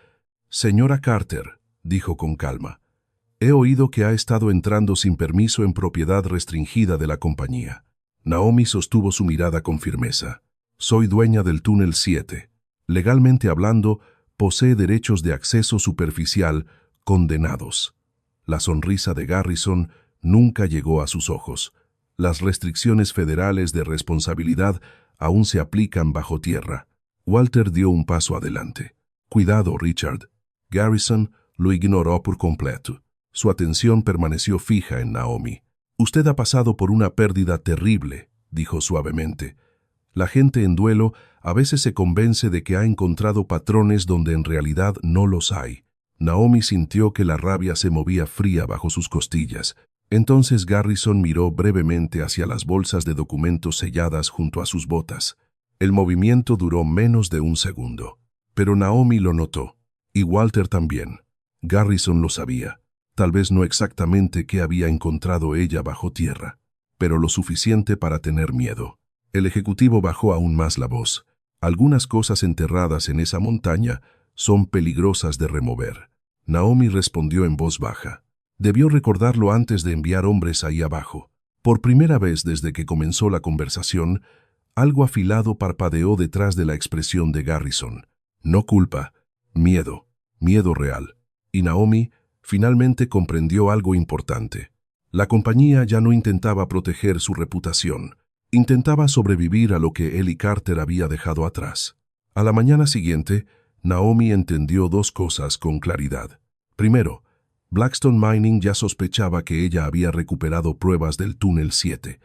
Speaker 1: «Señora Carter», dijo con calma, «he oído que ha estado entrando sin permiso en propiedad restringida de la compañía». Naomi sostuvo su mirada con firmeza. «Soy dueña del túnel 7. Legalmente hablando, posee derechos de acceso superficial condenados». La sonrisa de Garrison nunca llegó a sus ojos. Las restricciones federales de responsabilidad aún se aplican bajo tierra. Walter dio un paso adelante. «Cuidado, Richard». Garrison lo ignoró por completo. Su atención permaneció fija en Naomi. «Usted ha pasado por una pérdida terrible», dijo suavemente. «La gente en duelo a veces se convence de que ha encontrado patrones donde en realidad no los hay». Naomi sintió que la rabia se movía fría bajo sus costillas. Entonces Garrison miró brevemente hacia las bolsas de documentos selladas junto a sus botas. El movimiento duró menos de un segundo. Pero Naomi lo notó. Y Walter también. Garrison lo sabía. Tal vez no exactamente qué había encontrado ella bajo tierra, pero lo suficiente para tener miedo. El ejecutivo bajó aún más la voz. Algunas cosas enterradas en esa montaña son peligrosas de remover. Naomi respondió en voz baja. Debió recordarlo antes de enviar hombres ahí abajo. Por primera vez desde que comenzó la conversación, algo afilado parpadeó detrás de la expresión de Garrison. No culpa, miedo, miedo real. Y Naomi finalmente comprendió algo importante. La compañía ya no intentaba proteger su reputación. Intentaba sobrevivir a lo que Ellie Carter había dejado atrás. A la mañana siguiente, Naomi entendió dos cosas con claridad. Primero, Blackstone Mining ya sospechaba que ella había recuperado pruebas del túnel 7.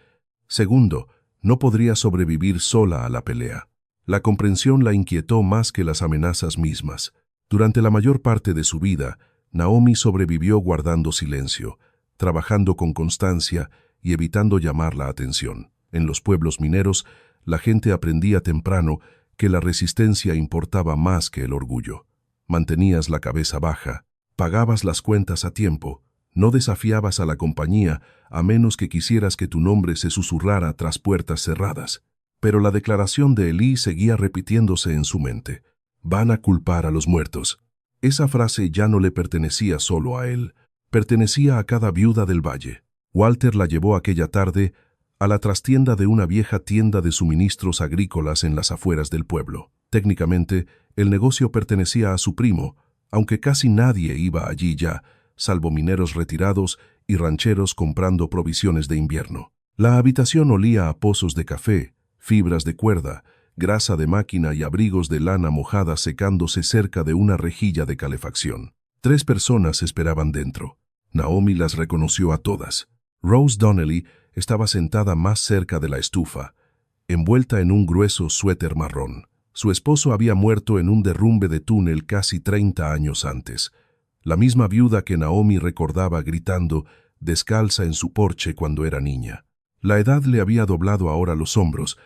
Speaker 1: Segundo, no podría sobrevivir sola a la pelea. La comprensión la inquietó más que las amenazas mismas. Durante la mayor parte de su vida, Naomi sobrevivió guardando silencio, trabajando con constancia y evitando llamar la atención. En los pueblos mineros, la gente aprendía temprano que la resistencia importaba más que el orgullo. Mantenías la cabeza baja, pagabas las cuentas a tiempo, no desafiabas a la compañía a menos que quisieras que tu nombre se susurrara tras puertas cerradas. Pero la declaración de Ellie seguía repitiéndose en su mente. Van a culpar a los muertos. Esa frase ya no le pertenecía solo a él, pertenecía a cada viuda del valle. Walter la llevó aquella tarde a la trastienda de una vieja tienda de suministros agrícolas en las afueras del pueblo. Técnicamente, el negocio pertenecía a su primo, aunque casi nadie iba allí ya, salvo mineros retirados y rancheros comprando provisiones de invierno. La habitación olía a pozos de café, fibras de cuerda, grasa de máquina y abrigos de lana mojada secándose cerca de una rejilla de calefacción. 3 personas esperaban dentro. Naomi las reconoció a todas. Rose Donnelly estaba sentada más cerca de la estufa, envuelta en un grueso suéter marrón. Su esposo había muerto en un derrumbe de túnel casi 30 años antes. La misma viuda que Naomi recordaba gritando, descalza en su porche cuando era niña. La edad le había doblado ahora los hombros,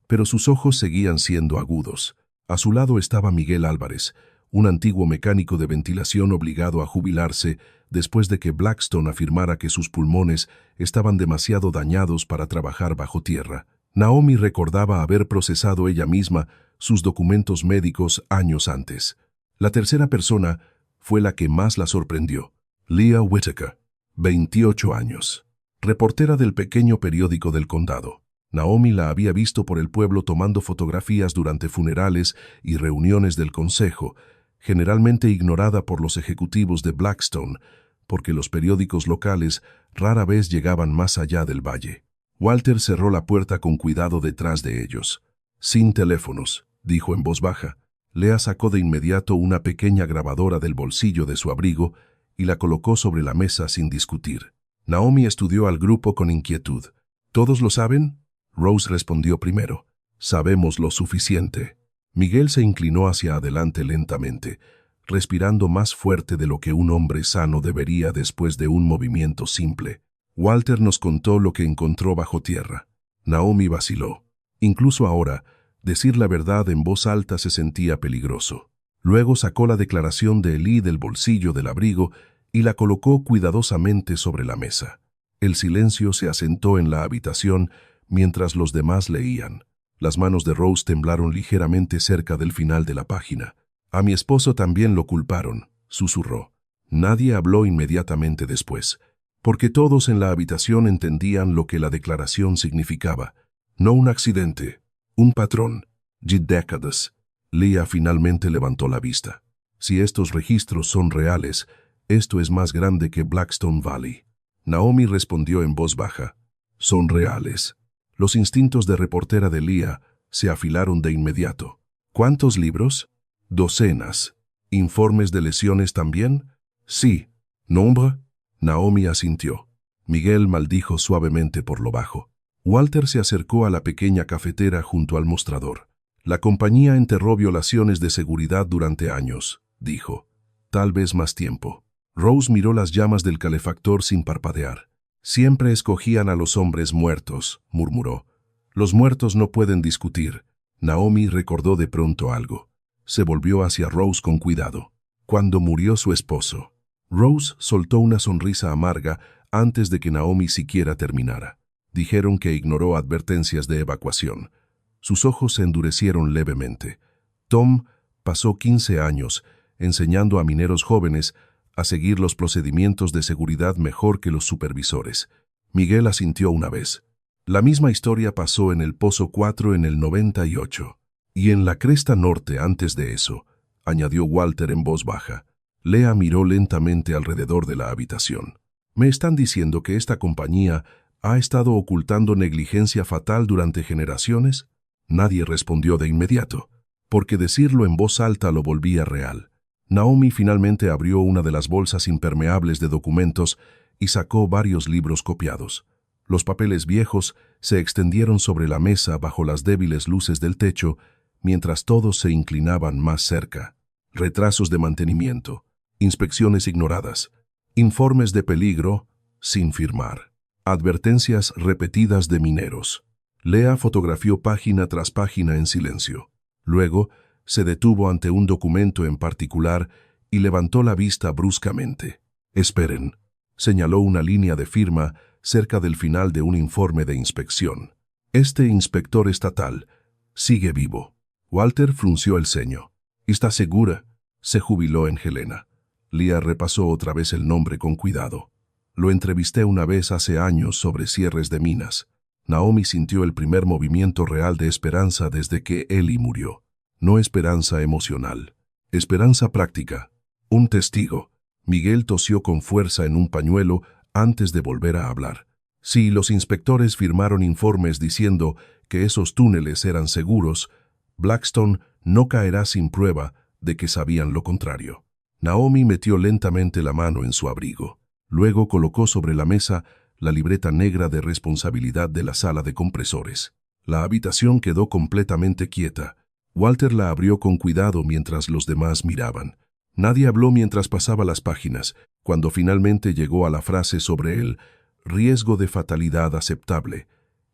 Speaker 1: pero sus ojos seguían siendo agudos. A su lado estaba Miguel Álvarez, un antiguo mecánico de ventilación obligado a jubilarse después de que Blackstone afirmara que sus pulmones estaban demasiado dañados para trabajar bajo tierra. Naomi recordaba haber procesado ella misma sus documentos médicos años antes. La tercera persona fue la que más la sorprendió. Leah Whitaker, 28 años, reportera del pequeño periódico del condado. Naomi la había visto por el pueblo tomando fotografías durante funerales y reuniones del consejo, generalmente ignorada por los ejecutivos de Blackstone, porque los periódicos locales rara vez llegaban más allá del valle. Walter cerró la puerta con cuidado detrás de ellos. Sin teléfonos, dijo en voz baja. Leah sacó de inmediato una pequeña grabadora del bolsillo de su abrigo y la colocó sobre la mesa sin discutir. Naomi estudió al grupo con inquietud. ¿Todos lo saben? Rose respondió primero. Sabemos lo suficiente. Miguel se inclinó hacia adelante lentamente, respirando más fuerte de lo que un hombre sano debería después de un movimiento simple. Walter nos contó lo que encontró bajo tierra. Naomi vaciló. Incluso ahora, decir la verdad en voz alta se sentía peligroso. Luego sacó la declaración de Ellie del bolsillo del abrigo y la colocó cuidadosamente sobre la mesa. El silencio se asentó en la habitación mientras los demás leían. Las manos de Rose temblaron ligeramente cerca del final de la página. A mi esposo también lo culparon, susurró. Nadie habló inmediatamente después, porque todos en la habitación entendían lo que la declaración significaba. No un accidente, un patrón. Décadas. Leah finalmente levantó la vista. Si estos registros son reales, esto es más grande que Blackstone Valley. Naomi respondió en voz baja. Son reales. Los instintos de reportera de Leah se afilaron de inmediato. ¿Cuántos libros? Docenas. ¿Informes de lesiones también? Sí. ¿Nombre? Naomi asintió. Miguel maldijo suavemente por lo bajo. Walter se acercó a la pequeña cafetera junto al mostrador. La compañía enterró violaciones de seguridad durante años, dijo. Tal vez más tiempo. Rose miró las llamas del calefactor sin parpadear. Siempre escogían a los hombres muertos, murmuró. Los muertos no pueden discutir. Naomi recordó de pronto algo. Se volvió hacia Rose con cuidado. Cuando murió su esposo. Rose soltó una sonrisa amarga antes de que Naomi siquiera terminara. Dijeron que ignoró advertencias de evacuación. Sus ojos se endurecieron levemente. Tom pasó 15 años enseñando a mineros jóvenes a seguir los procedimientos de seguridad mejor que los supervisores. Miguel asintió una vez. La misma historia pasó en el Pozo 4 en el 98. Y en la Cresta Norte antes de eso, añadió Walter en voz baja. Lea miró lentamente alrededor de la habitación. ¿Me están diciendo que esta compañía ha estado ocultando negligencia fatal durante generaciones? Nadie respondió de inmediato, porque decirlo en voz alta lo volvía real. Naomi finalmente abrió una de las bolsas impermeables de documentos y sacó varios libros copiados. Los papeles viejos se extendieron sobre la mesa bajo las débiles luces del techo, mientras todos se inclinaban más cerca. Retrasos de mantenimiento, inspecciones ignoradas, informes de peligro sin firmar, advertencias repetidas de mineros. Lea fotografió página tras página en silencio. Luego, se detuvo ante un documento en particular y levantó la vista bruscamente. «Esperen», señaló una línea de firma cerca del final de un informe de inspección. «Este inspector estatal sigue vivo». Walter frunció el ceño. «¿Está segura?». Se jubiló en Helena. Leah repasó otra vez el nombre con cuidado. «Lo entrevisté una vez hace años sobre cierres de minas». Naomi sintió el primer movimiento real de esperanza desde que Ellie murió. No esperanza emocional, esperanza práctica. Un testigo. Miguel tosió con fuerza en un pañuelo antes de volver a hablar. Si los inspectores firmaron informes diciendo que esos túneles eran seguros, Blackstone no caerá sin prueba de que sabían lo contrario. Naomi metió lentamente la mano en su abrigo. Luego colocó sobre la mesa la libreta negra de responsabilidad de la sala de compresores. La habitación quedó completamente quieta. Walter la abrió con cuidado mientras los demás miraban. Nadie habló mientras pasaba las páginas, cuando finalmente llegó a la frase sobre el riesgo de fatalidad aceptable.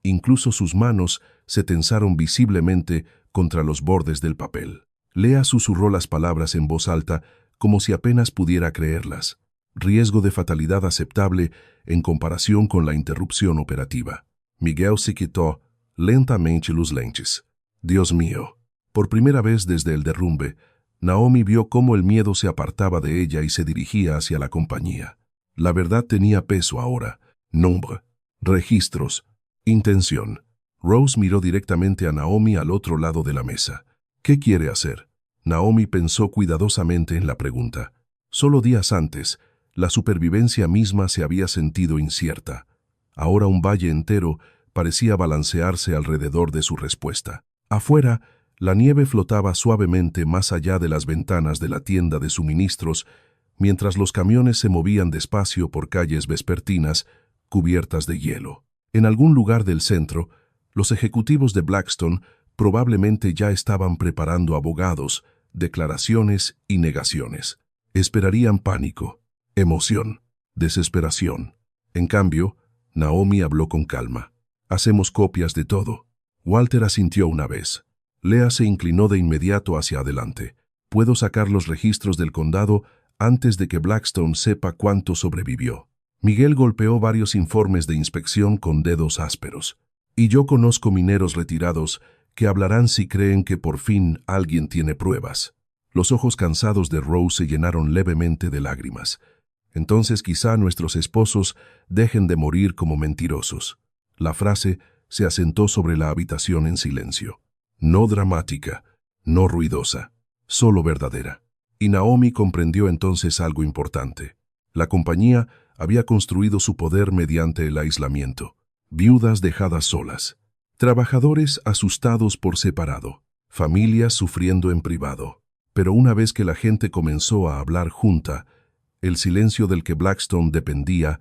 Speaker 1: Incluso sus manos se tensaron visiblemente contra los bordes del papel. Lea susurró las palabras en voz alta, como si apenas pudiera creerlas. Riesgo de fatalidad aceptable en comparación con la interrupción operativa. Miguel se quitó lentamente los lentes. Dios mío. Por primera vez desde el derrumbe, Naomi vio cómo el miedo se apartaba de ella y se dirigía hacia la compañía. La verdad tenía peso ahora. Nombre, registros, intención. Rose miró directamente a Naomi al otro lado de la mesa. ¿Qué quiere hacer? Naomi pensó cuidadosamente en la pregunta. Solo días antes, la supervivencia misma se había sentido incierta. Ahora un valle entero parecía balancearse alrededor de su respuesta. Afuera, la nieve flotaba suavemente más allá de las ventanas de la tienda de suministros, mientras los camiones se movían despacio por calles vespertinas cubiertas de hielo. En algún lugar del centro, los ejecutivos de Blackstone probablemente ya estaban preparando abogados, declaraciones y negaciones. Esperarían pánico, emoción, desesperación. En cambio, Naomi habló con calma. «Hacemos copias de todo». Walter asintió una vez. Lea se inclinó de inmediato hacia adelante. «Puedo sacar los registros del condado antes de que Blackstone sepa cuánto sobrevivió». Miguel golpeó varios informes de inspección con dedos ásperos. «Y yo conozco mineros retirados que hablarán si creen que por fin alguien tiene pruebas». Los ojos cansados de Rose se llenaron levemente de lágrimas. «Entonces quizá nuestros esposos dejen de morir como mentirosos». La frase se asentó sobre la habitación en silencio. No dramática, no ruidosa, solo verdadera. Y Naomi comprendió entonces algo importante. La compañía había construido su poder mediante el aislamiento. Viudas dejadas solas, trabajadores asustados por separado, familias sufriendo en privado. Pero una vez que la gente comenzó a hablar junta, el silencio del que Blackstone dependía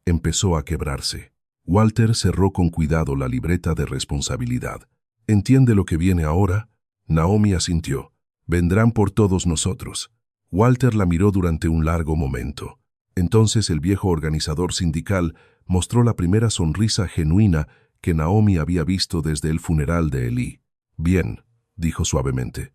Speaker 1: empezó a quebrarse. Walter cerró con cuidado la libreta de responsabilidad. «¿Entiende lo que viene ahora?». Naomi asintió. «Vendrán por todos nosotros». Walter la miró durante un largo momento. Entonces el viejo organizador sindical mostró la primera sonrisa genuina que Naomi había visto desde el funeral de Ellie. «Bien», dijo suavemente.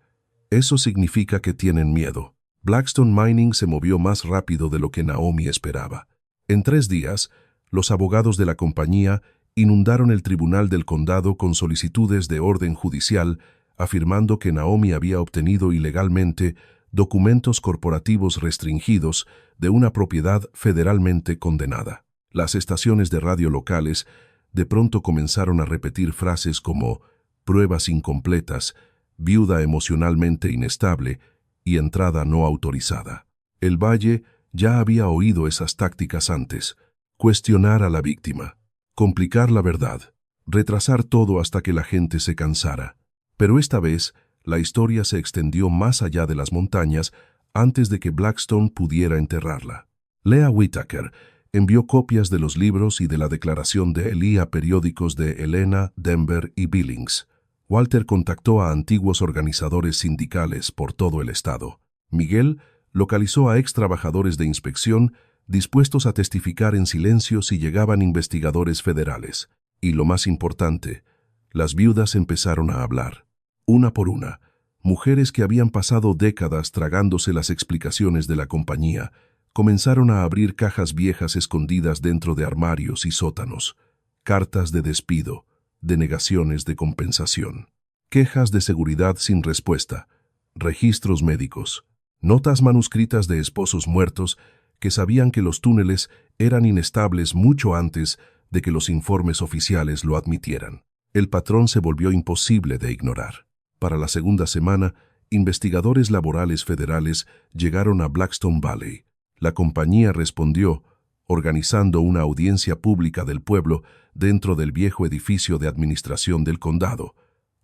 Speaker 1: «Eso significa que tienen miedo. Blackstone Mining se movió más rápido de lo que Naomi esperaba. En 3 días, los abogados de la compañía inundaron el tribunal del condado con solicitudes de orden judicial, afirmando que Naomi había obtenido ilegalmente documentos corporativos restringidos de una propiedad federalmente condenada. Las estaciones de radio locales de pronto comenzaron a repetir frases como pruebas incompletas, viuda emocionalmente inestable y entrada no autorizada. El Valle ya había oído esas tácticas antes: cuestionar a la víctima, complicar la verdad, retrasar todo hasta que la gente se cansara. Pero esta vez, la historia se extendió más allá de las montañas antes de que Blackstone pudiera enterrarla. Leah Whitaker envió copias de los libros y de la declaración de Eli a periódicos de Helena, Denver y Billings. Walter contactó a antiguos organizadores sindicales por todo el estado. Miguel localizó a ex trabajadores de inspección dispuestos a testificar en silencio si llegaban investigadores federales. Y lo más importante, las viudas empezaron a hablar. Una por una, mujeres que habían pasado décadas tragándose las explicaciones de la compañía, comenzaron a abrir cajas viejas escondidas dentro de armarios y sótanos, cartas de despido, denegaciones de compensación, quejas de seguridad sin respuesta, registros médicos, notas manuscritas de esposos muertos que sabían que los túneles eran inestables mucho antes de que los informes oficiales lo admitieran. El patrón se volvió imposible de ignorar. Para la segunda semana, investigadores laborales federales llegaron a Blackstone Valley. La compañía respondió, organizando una audiencia pública del pueblo dentro del viejo edificio de administración del condado,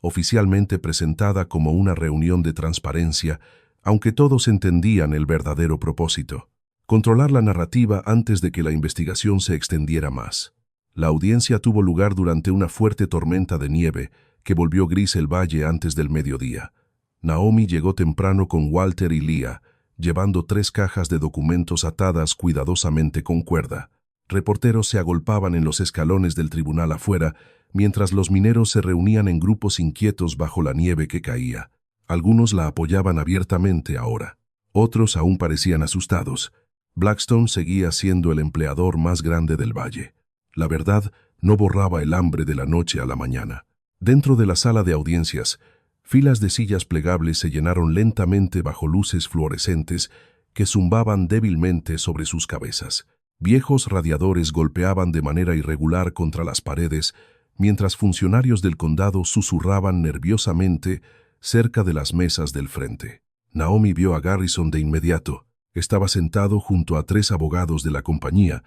Speaker 1: oficialmente presentada como una reunión de transparencia, aunque todos entendían el verdadero propósito: controlar la narrativa antes de que la investigación se extendiera más. La audiencia tuvo lugar durante una fuerte tormenta de nieve que volvió gris el valle antes del mediodía. Naomi llegó temprano con Walter y Leah, llevando 3 cajas de documentos atadas cuidadosamente con cuerda. Reporteros se agolpaban en los escalones del tribunal afuera, mientras los mineros se reunían en grupos inquietos bajo la nieve que caía. Algunos la apoyaban abiertamente ahora. Otros aún parecían asustados. Blackstone seguía siendo el empleador más grande del valle. La verdad no borraba el hambre de la noche a la mañana. Dentro de la sala de audiencias, filas de sillas plegables se llenaron lentamente bajo luces fluorescentes que zumbaban débilmente sobre sus cabezas. Viejos radiadores golpeaban de manera irregular contra las paredes, mientras funcionarios del condado susurraban nerviosamente cerca de las mesas del frente. Naomi vio a Garrison de inmediato. Estaba sentado junto a 3 abogados de la compañía,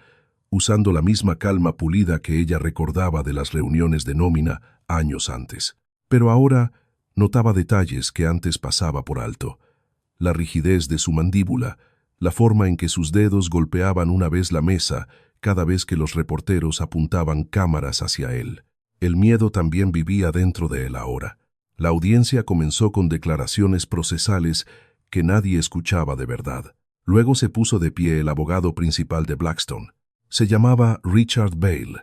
Speaker 1: usando la misma calma pulida que ella recordaba de las reuniones de nómina años antes. Pero ahora notaba detalles que antes pasaba por alto: la rigidez de su mandíbula, la forma en que sus dedos golpeaban una vez la mesa cada vez que los reporteros apuntaban cámaras hacia él. El miedo también vivía dentro de él ahora. La audiencia comenzó con declaraciones procesales que nadie escuchaba de verdad. Luego se puso de pie el abogado principal de Blackstone. Se llamaba Richard Bale,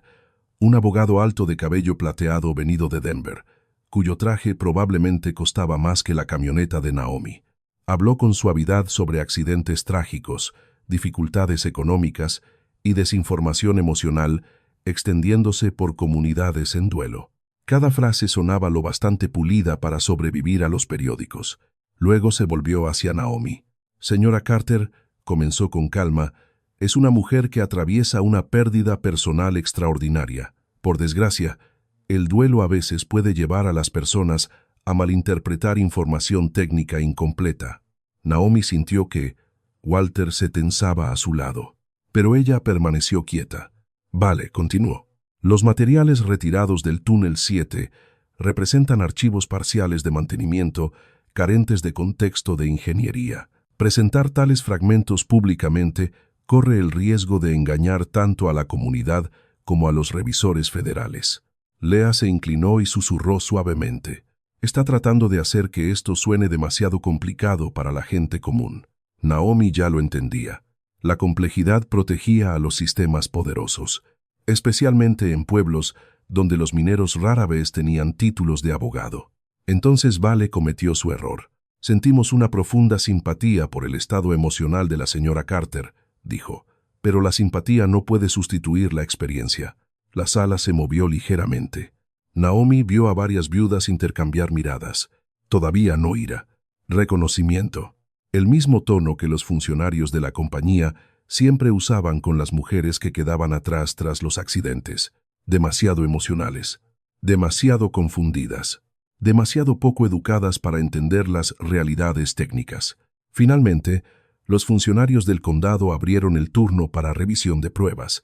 Speaker 1: un abogado alto de cabello plateado venido de Denver, cuyo traje probablemente costaba más que la camioneta de Naomi. Habló con suavidad sobre accidentes trágicos, dificultades económicas y desinformación emocional, extendiéndose por comunidades en duelo. Cada frase sonaba lo bastante pulida para sobrevivir a los periódicos. Luego se volvió hacia Naomi. «Señora Carter», comenzó con calma, «es una mujer que atraviesa una pérdida personal extraordinaria. Por desgracia, el duelo a veces puede llevar a las personas a malinterpretar información técnica incompleta». Naomi sintió que Walter se tensaba a su lado, pero ella permaneció quieta. «Vale», continuó. «Los materiales retirados del túnel 7 representan archivos parciales de mantenimiento carentes de contexto de ingeniería. Presentar tales fragmentos públicamente corre el riesgo de engañar tanto a la comunidad como a los revisores federales». Leah se inclinó y susurró suavemente: «Está tratando de hacer que esto suene demasiado complicado para la gente común». Naomi ya lo entendía. La complejidad protegía a los sistemas poderosos, especialmente en pueblos donde los mineros rara vez tenían títulos de abogado. Entonces Vale cometió su error. Sentimos una profunda simpatía por el estado emocional de la señora Carter, dijo, pero la simpatía no puede sustituir la experiencia. La sala se movió ligeramente. Naomi vio a varias viudas intercambiar miradas. Todavía no ira. Reconocimiento. El mismo tono que los funcionarios de la compañía siempre usaban con las mujeres que quedaban atrás tras los accidentes. Demasiado emocionales. Demasiado confundidas. Demasiado poco educadas para entender las realidades técnicas. Finalmente, los funcionarios del condado abrieron el turno para revisión de pruebas.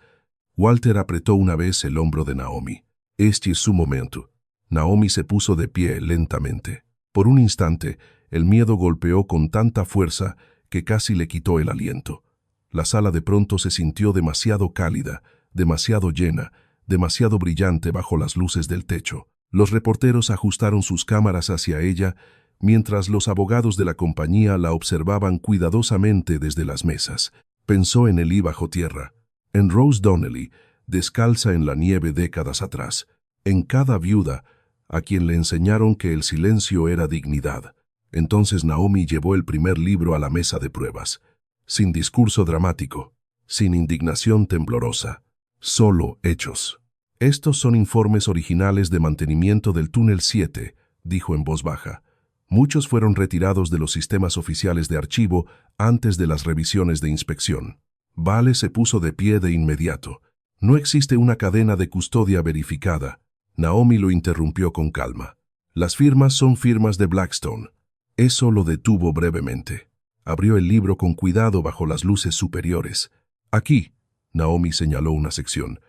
Speaker 1: Walter apretó una vez el hombro de Naomi. Este es su momento. Naomi se puso de pie lentamente. Por un instante, el miedo golpeó con tanta fuerza que casi le quitó el aliento. La sala de pronto se sintió demasiado cálida, demasiado llena, demasiado brillante bajo las luces del techo. Los reporteros ajustaron sus cámaras hacia ella, mientras los abogados de la compañía la observaban cuidadosamente desde las mesas. Pensó en Elí bajo tierra, en Rose Donnelly, descalza en la nieve décadas atrás, en cada viuda, a quien le enseñaron que el silencio era dignidad. Entonces Naomi llevó el primer libro a la mesa de pruebas, sin discurso dramático, sin indignación temblorosa, solo hechos. Estos son informes originales de mantenimiento del túnel 7, dijo en voz baja. Muchos fueron retirados de los sistemas oficiales de archivo antes de las revisiones de inspección. Vale se puso de pie de inmediato. No existe una cadena de custodia verificada. Naomi lo interrumpió con calma. Las firmas son firmas de Blackstone. Eso lo detuvo brevemente. Abrió el libro con cuidado bajo las luces superiores. Aquí, Naomi señaló una sección.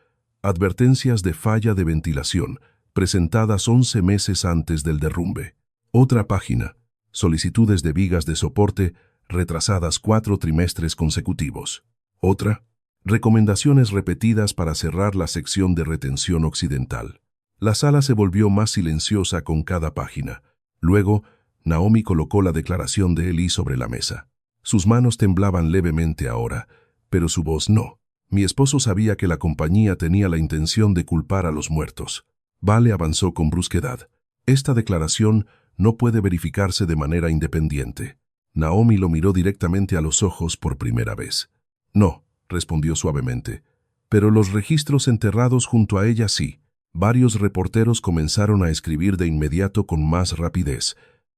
Speaker 1: Advertencias de falla de ventilación, presentadas 11 meses antes del derrumbe. Otra página. Solicitudes de vigas de soporte, retrasadas 4 trimestres consecutivos. Otra. Recomendaciones repetidas para cerrar la sección de retención occidental. La sala se volvió más silenciosa con cada página. Luego, Naomi colocó la declaración de Elí sobre la mesa. Sus manos temblaban levemente ahora, pero su voz no. Mi esposo sabía que la compañía tenía la intención de culpar a los muertos. Vale avanzó con brusquedad. Esta declaración no puede verificarse de manera independiente. Naomi lo miró directamente a los ojos por primera vez. No, respondió suavemente. Pero los registros enterrados junto a ella sí. Varios reporteros comenzaron a escribir de inmediato con más rapidez.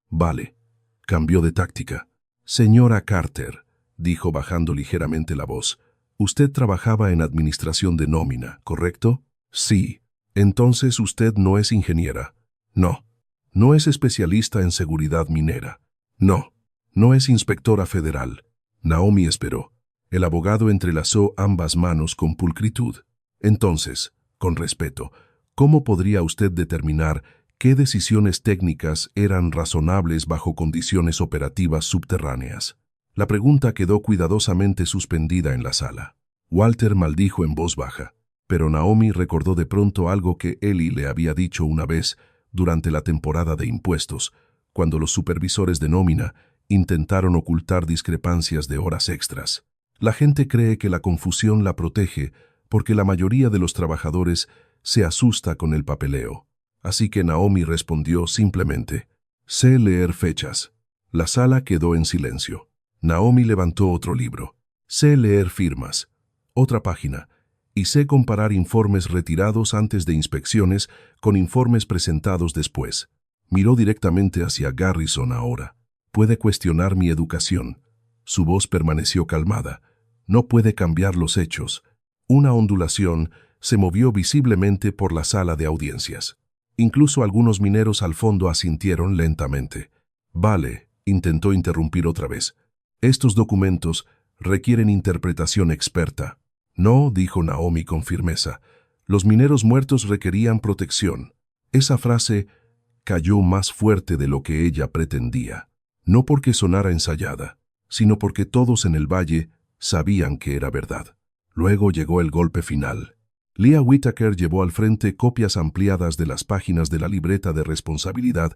Speaker 1: Vale. Cambió de táctica. Señora Carter, dijo bajando ligeramente la voz. Usted trabajaba en administración de nómina, ¿correcto? Sí. Entonces usted no es ingeniera. No. No es especialista en seguridad minera. No. No es inspectora federal. Naomi esperó. El abogado entrelazó ambas manos con pulcritud. Entonces, con respeto, ¿cómo podría usted determinar qué decisiones técnicas eran razonables bajo condiciones operativas subterráneas? La pregunta quedó cuidadosamente suspendida en la sala. Walter maldijo en voz baja, pero Naomi recordó de pronto algo que Elí le había dicho una vez durante la temporada de impuestos, cuando los supervisores de nómina intentaron ocultar discrepancias de horas extras. La gente cree que la confusión la protege porque la mayoría de los trabajadores se asusta con el papeleo. Así que Naomi respondió simplemente, sé leer fechas. La sala quedó en silencio. Naomi levantó otro libro. Sé leer firmas. Otra página. Y sé comparar informes retirados antes de inspecciones con informes presentados después. Miró directamente hacia Garrison ahora. Puede cuestionar mi educación. Su voz permaneció calmada. No puede cambiar los hechos. Una ondulación se movió visiblemente por la sala de audiencias. Incluso algunos mineros al fondo asintieron lentamente. Vale, intentó interrumpir otra vez. Estos documentos requieren interpretación experta. No, dijo Naomi con firmeza. Los mineros muertos requerían protección. Esa frase cayó más fuerte de lo que ella pretendía. No porque sonara ensayada, sino porque todos en el valle sabían que era verdad. Luego llegó el golpe final. Leah Whitaker llevó al frente copias ampliadas de las páginas de la libreta de responsabilidad,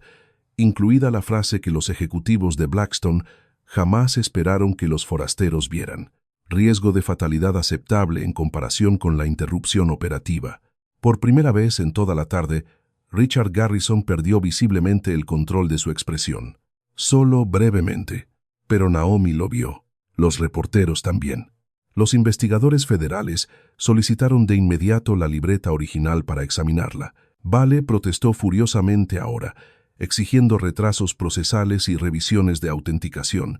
Speaker 1: incluida la frase que los ejecutivos de Blackstone jamás esperaron que los forasteros vieran. Riesgo de fatalidad aceptable en comparación con la interrupción operativa. Por primera vez en toda la tarde, Richard Garrison perdió visiblemente el control de su expresión. Solo brevemente. Pero Naomi lo vio. Los reporteros también. Los investigadores federales solicitaron de inmediato la libreta original para examinarla. Vale protestó furiosamente ahora, exigiendo retrasos procesales y revisiones de autenticación,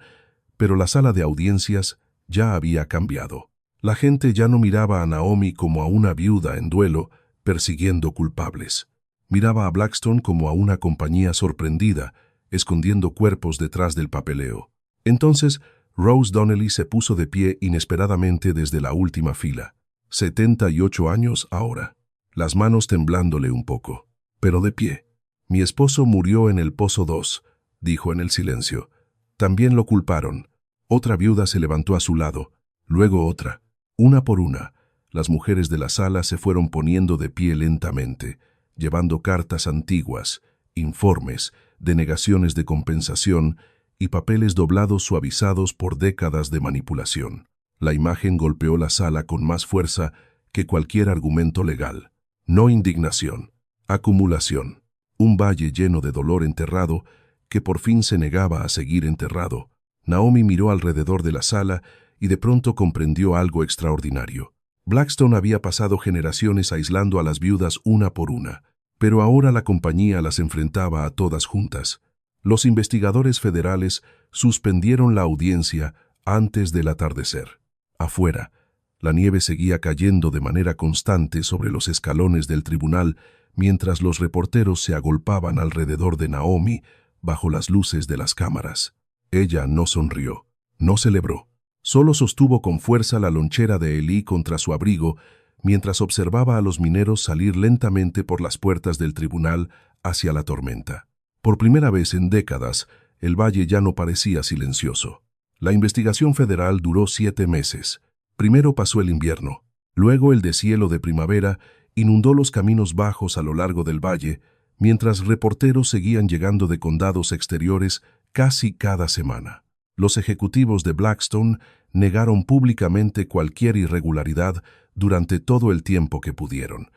Speaker 1: pero la sala de audiencias ya había cambiado. La gente ya no miraba a Naomi como a una viuda en duelo, persiguiendo culpables. Miraba a Blackstone como a una compañía sorprendida, escondiendo cuerpos detrás del papeleo. Entonces, Rose Donnelly se puso de pie inesperadamente desde la última fila. 78 años ahora, las manos temblándole un poco, pero de pie. «Mi esposo murió en el Pozo 2», dijo en el silencio. «También lo culparon». Otra viuda se levantó a su lado, luego otra. Una por una, las mujeres de la sala se fueron poniendo de pie lentamente, llevando cartas antiguas, informes, denegaciones de compensación y papeles doblados suavizados por décadas de manipulación. La imagen golpeó la sala con más fuerza que cualquier argumento legal. No indignación, acumulación. Un valle lleno de dolor enterrado que por fin se negaba a seguir enterrado. Naomi miró alrededor de la sala y de pronto comprendió algo extraordinario. Blackstone había pasado generaciones aislando a las viudas una por una, pero ahora la compañía las enfrentaba a todas juntas. Los investigadores federales suspendieron la audiencia antes del atardecer. Afuera, la nieve seguía cayendo de manera constante sobre los escalones del tribunal mientras los reporteros se agolpaban alrededor de Naomi bajo las luces de las cámaras. Ella no sonrió, no celebró. Solo sostuvo con fuerza la lonchera de Eli contra su abrigo mientras observaba a los mineros salir lentamente por las puertas del tribunal hacia la tormenta. Por primera vez en décadas, el valle ya no parecía silencioso. La investigación federal duró 7 meses. Primero pasó el invierno, luego el deshielo de primavera inundó los caminos bajos a lo largo del valle, mientras reporteros seguían llegando de condados exteriores casi cada semana. Los ejecutivos de Blackstone negaron públicamente cualquier irregularidad durante todo el tiempo que pudieron.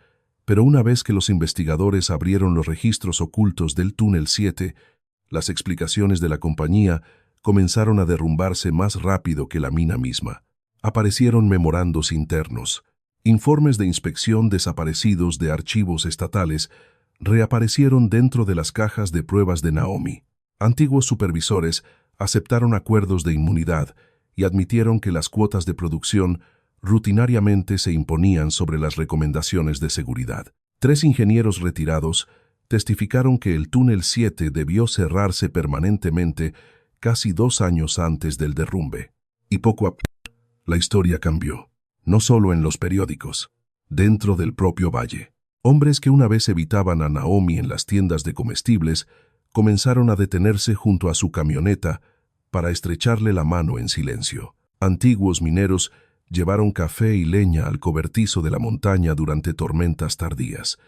Speaker 1: Pero una vez que los investigadores abrieron los registros ocultos del Túnel 7, las explicaciones de la compañía comenzaron a derrumbarse más rápido que la mina misma. Aparecieron memorandos internos, informes de inspección desaparecidos de archivos estatales reaparecieron dentro de las cajas de pruebas de Naomi. Antiguos supervisores aceptaron acuerdos de inmunidad y admitieron que las cuotas de producción rutinariamente se imponían sobre las recomendaciones de seguridad. 3 ingenieros retirados testificaron que el Túnel 7 debió cerrarse permanentemente casi 2 años antes del derrumbe. Y poco a poco, la historia cambió. No solo en los periódicos, dentro del propio valle. Hombres que una vez evitaban a Naomi en las tiendas de comestibles comenzaron a detenerse junto a su camioneta para estrecharle la mano en silencio. Antiguos mineros llevaron café y leña al cobertizo de la montaña durante tormentas tardías.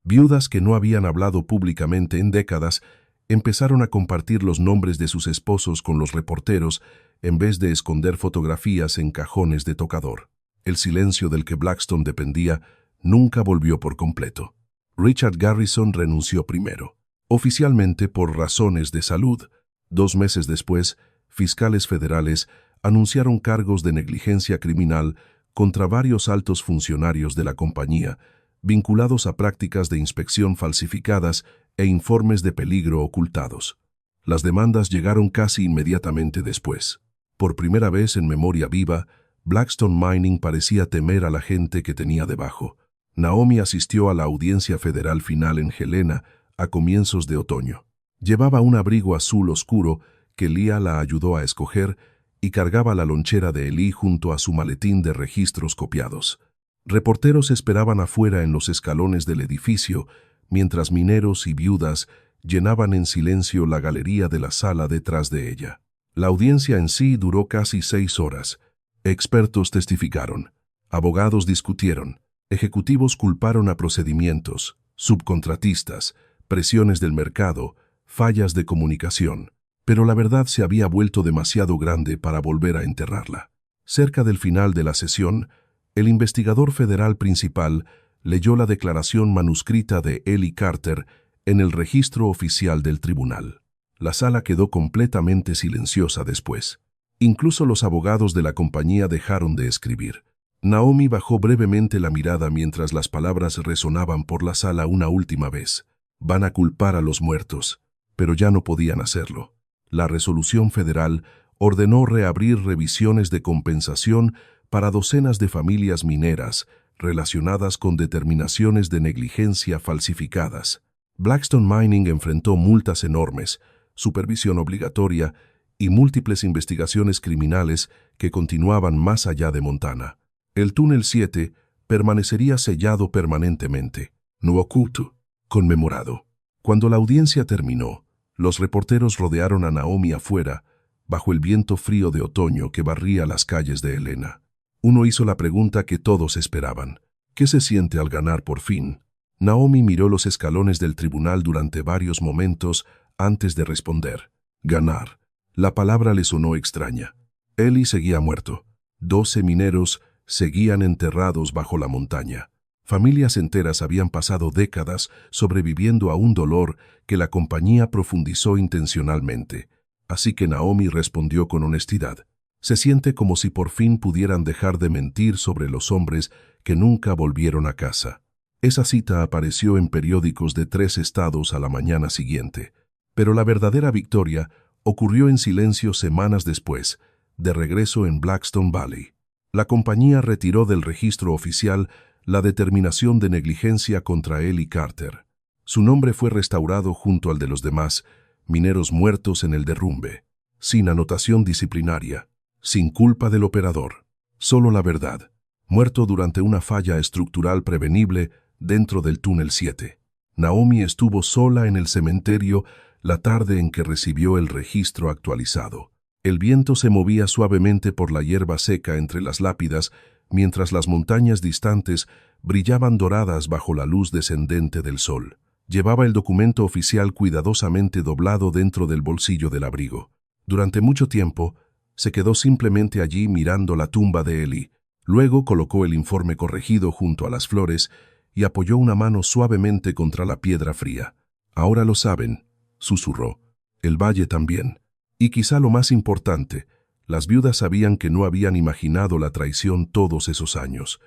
Speaker 1: Viudas que no habían hablado públicamente en décadas empezaron a compartir los nombres de sus esposos con los reporteros en vez de esconder fotografías en cajones de tocador. El silencio del que Blackstone dependía nunca volvió por completo. Richard Garrison renunció primero, oficialmente por razones de salud. 2 meses después, fiscales federales anunciaron cargos de negligencia criminal contra varios altos funcionarios de la compañía, vinculados a prácticas de inspección falsificadas e informes de peligro ocultados. Las demandas llegaron casi inmediatamente después. Por primera vez en memoria viva, Blackstone Mining parecía temer a la gente que tenía debajo. Naomi asistió a la audiencia federal final en Helena a comienzos de otoño. Llevaba un abrigo azul oscuro que Leah la ayudó a escoger y cargaba la lonchera de Eli junto a su maletín de registros copiados. Reporteros esperaban afuera en los escalones del edificio, mientras mineros y viudas llenaban en silencio la galería de la sala detrás de ella. La audiencia en sí duró casi 6 horas. Expertos testificaron, abogados discutieron, ejecutivos culparon a procedimientos, subcontratistas, presiones del mercado, fallas de comunicación. Pero la verdad se había vuelto demasiado grande para volver a enterrarla. Cerca del final de la sesión, el investigador federal principal leyó la declaración manuscrita de Eli Carter en el registro oficial del tribunal. La sala quedó completamente silenciosa después. Incluso los abogados de la compañía dejaron de escribir. Naomi bajó brevemente la mirada mientras las palabras resonaban por la sala una última vez. Van a culpar a los muertos, pero ya no podían hacerlo. La resolución federal ordenó reabrir revisiones de compensación para docenas de familias mineras relacionadas con determinaciones de negligencia falsificadas. Blackstone Mining enfrentó multas enormes, supervisión obligatoria y múltiples investigaciones criminales que continuaban más allá de Montana. El túnel 7 permanecería sellado permanentemente, no oculto, conmemorado. Cuando la audiencia terminó, los reporteros rodearon a Naomi afuera, bajo el viento frío de otoño que barría las calles de Helena. Uno hizo la pregunta que todos esperaban. ¿Qué se siente al ganar por fin? Naomi miró los escalones del tribunal durante varios momentos antes de responder. Ganar. La palabra le sonó extraña. Eli seguía muerto. 12 mineros seguían enterrados bajo la montaña. Familias enteras habían pasado décadas sobreviviendo a un dolor que la compañía profundizó intencionalmente. Así que Naomi respondió con honestidad. Se siente como si por fin pudieran dejar de mentir sobre los hombres que nunca volvieron a casa. Esa cita apareció en periódicos de 3 estados a la mañana siguiente. Pero la verdadera victoria ocurrió en silencio semanas después, de regreso en Blackstone Valley. La compañía retiró del registro oficial la determinación de negligencia contra Eli Carter. Su nombre fue restaurado junto al de los demás mineros muertos en el derrumbe, sin anotación disciplinaria, sin culpa del operador, solo la verdad, muerto durante una falla estructural prevenible dentro del túnel 7. Naomi estuvo sola en el cementerio la tarde en que recibió el registro actualizado. El viento se movía suavemente por la hierba seca entre las lápidas, mientras las montañas distantes brillaban doradas bajo la luz descendente del sol. Llevaba el documento oficial cuidadosamente doblado dentro del bolsillo del abrigo. Durante mucho tiempo, se quedó simplemente allí mirando la tumba de Eli. Luego colocó el informe corregido junto a las flores y apoyó una mano suavemente contra la piedra fría. Ahora lo saben, susurró. El valle también. Y quizá lo más importante, las viudas sabían que no habían imaginado la traición todos esos años.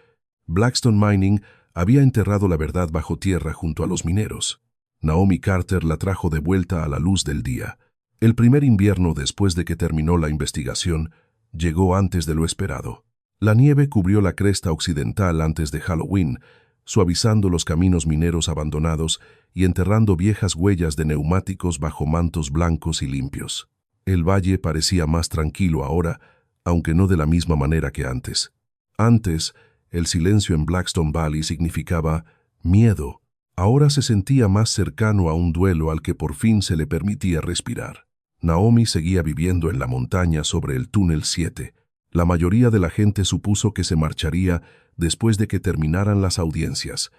Speaker 1: Blackstone Mining había enterrado la verdad bajo tierra junto a los mineros. Naomi Carter la trajo de vuelta a la luz del día. El primer invierno después de que terminó la investigación llegó antes de lo esperado. La nieve cubrió la cresta occidental antes de Halloween, suavizando los caminos mineros abandonados y enterrando viejas huellas de neumáticos bajo mantos blancos y limpios. El valle parecía más tranquilo ahora, aunque no de la misma manera que antes. Antes, el silencio en Blackstone Valley significaba miedo. Ahora se sentía más cercano a un duelo al que por fin se le permitía respirar. Naomi seguía viviendo en la montaña sobre el túnel 7. La mayoría de la gente supuso que se marcharía después de que terminaran las audiencias.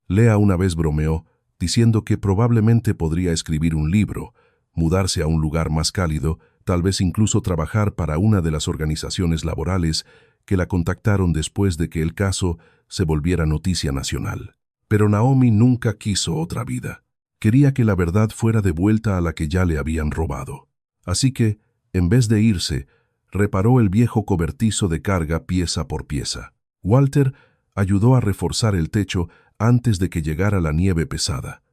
Speaker 1: Lea una vez bromeó, diciendo que probablemente podría escribir un libro, mudarse a un lugar más cálido, tal vez incluso trabajar para una de las organizaciones laborales que la contactaron después de que el caso se volviera noticia nacional. Pero Naomi nunca quiso otra vida. Quería que la verdad fuera de vuelta a la que ya le habían robado. Así que, en vez de irse, reparó el viejo cobertizo de carga pieza por pieza. Walter ayudó a reforzar el techo antes de que llegara la nieve pesada.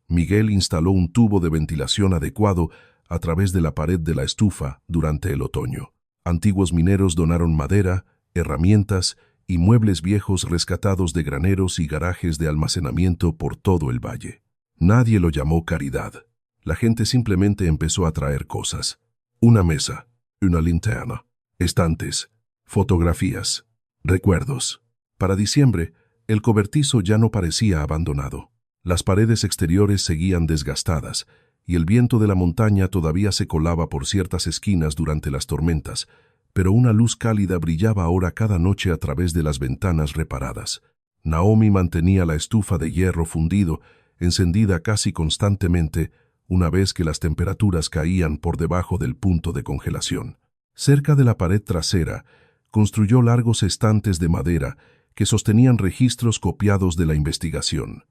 Speaker 1: Miguel instaló un tubo de ventilación adecuado a través de la pared de la estufa durante el otoño. Antiguos mineros donaron madera, herramientas y muebles viejos rescatados de graneros y garajes de almacenamiento por todo el valle. Nadie lo llamó caridad. La gente simplemente empezó a traer cosas. Una mesa, una linterna, estantes, fotografías, recuerdos. Para diciembre, el cobertizo ya no parecía abandonado. Las paredes exteriores seguían desgastadas, y el viento de la montaña todavía se colaba por ciertas esquinas durante las tormentas, pero una luz cálida brillaba ahora cada noche a través de las ventanas reparadas. Naomi mantenía la estufa de hierro fundido, encendida casi constantemente, una vez que las temperaturas caían por debajo del punto de congelación. Cerca de la pared trasera, construyó largos estantes de madera que sostenían registros copiados de la investigación.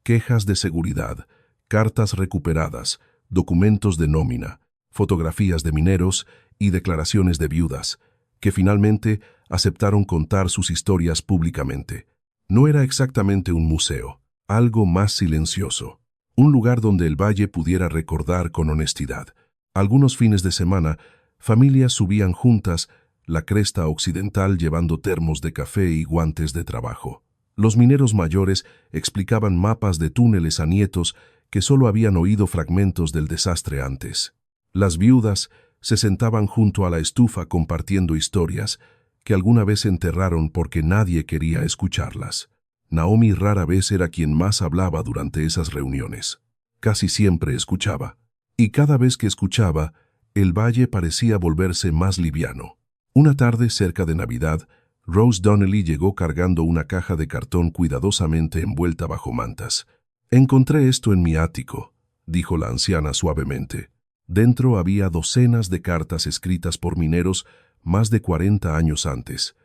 Speaker 1: Quejas de seguridad, cartas recuperadas, documentos de nómina, fotografías de mineros y declaraciones de viudas, que finalmente aceptaron contar sus historias públicamente. No era exactamente un museo, algo más silencioso, un lugar donde el valle pudiera recordar con honestidad. Algunos fines de semana, familias subían juntas la cresta occidental llevando termos de café y guantes de trabajo. Los mineros mayores explicaban mapas de túneles a nietos que solo habían oído fragmentos del desastre antes. Las viudas se sentaban junto a la estufa compartiendo historias que alguna vez enterraron porque nadie quería escucharlas. Naomi rara vez era quien más hablaba durante esas reuniones. Casi siempre escuchaba. Y cada vez que escuchaba, el valle parecía volverse más liviano. Una tarde cerca de Navidad, Rose Donnelly llegó cargando una caja de cartón cuidadosamente envuelta bajo mantas. «Encontré esto en mi ático», dijo la anciana suavemente. Dentro había docenas de cartas escritas por mineros más de 40 años antes.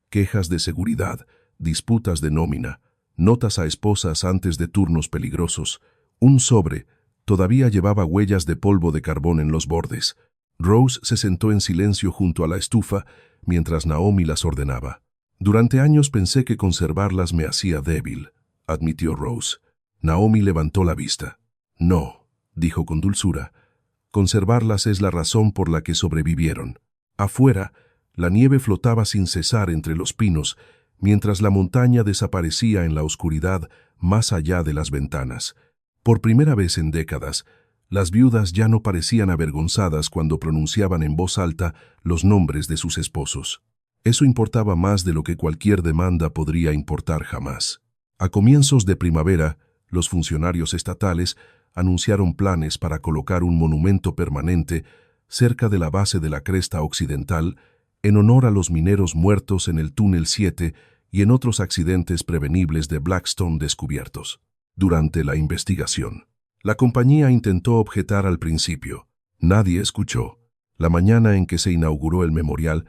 Speaker 1: Quejas de seguridad, disputas de nómina, notas a esposas antes de turnos peligrosos. Un sobre todavía llevaba huellas de polvo de carbón en los bordes. Rose se sentó en silencio junto a la estufa mientras Naomi las ordenaba. «Durante años pensé que conservarlas me hacía débil», admitió Rose. Naomi levantó la vista. «No», dijo con dulzura. «Conservarlas es la razón por la que sobrevivieron». Afuera, la nieve flotaba sin cesar entre los pinos, mientras la montaña desaparecía en la oscuridad más allá de las ventanas. Por primera vez en décadas, las viudas ya no parecían avergonzadas cuando pronunciaban en voz alta los nombres de sus esposos. Eso importaba más de lo que cualquier demanda podría importar jamás. A comienzos de primavera, los funcionarios estatales anunciaron planes para colocar un monumento permanente cerca de la base de la cresta occidental en honor a los mineros muertos en el túnel 7 y en otros accidentes prevenibles de Blackstone descubiertos. Durante la investigación, la compañía intentó objetar al principio. Nadie escuchó. La mañana en que se inauguró el memorial,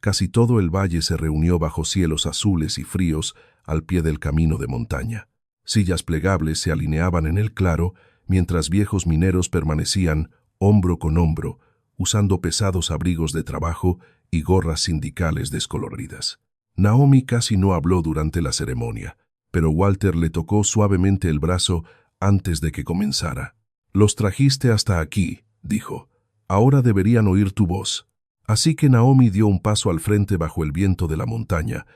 Speaker 1: casi todo el valle se reunió bajo cielos azules y fríos al pie del camino de montaña. Sillas plegables se alineaban en el claro, mientras viejos mineros permanecían hombro con hombro, usando pesados abrigos de trabajo y gorras sindicales descoloridas. Naomi casi no habló durante la ceremonia, pero Walter le tocó suavemente el brazo antes de que comenzara. «Los trajiste hasta aquí», dijo. «Ahora deberían oír tu voz». Así que Naomi dio un paso al frente bajo el viento de la montaña,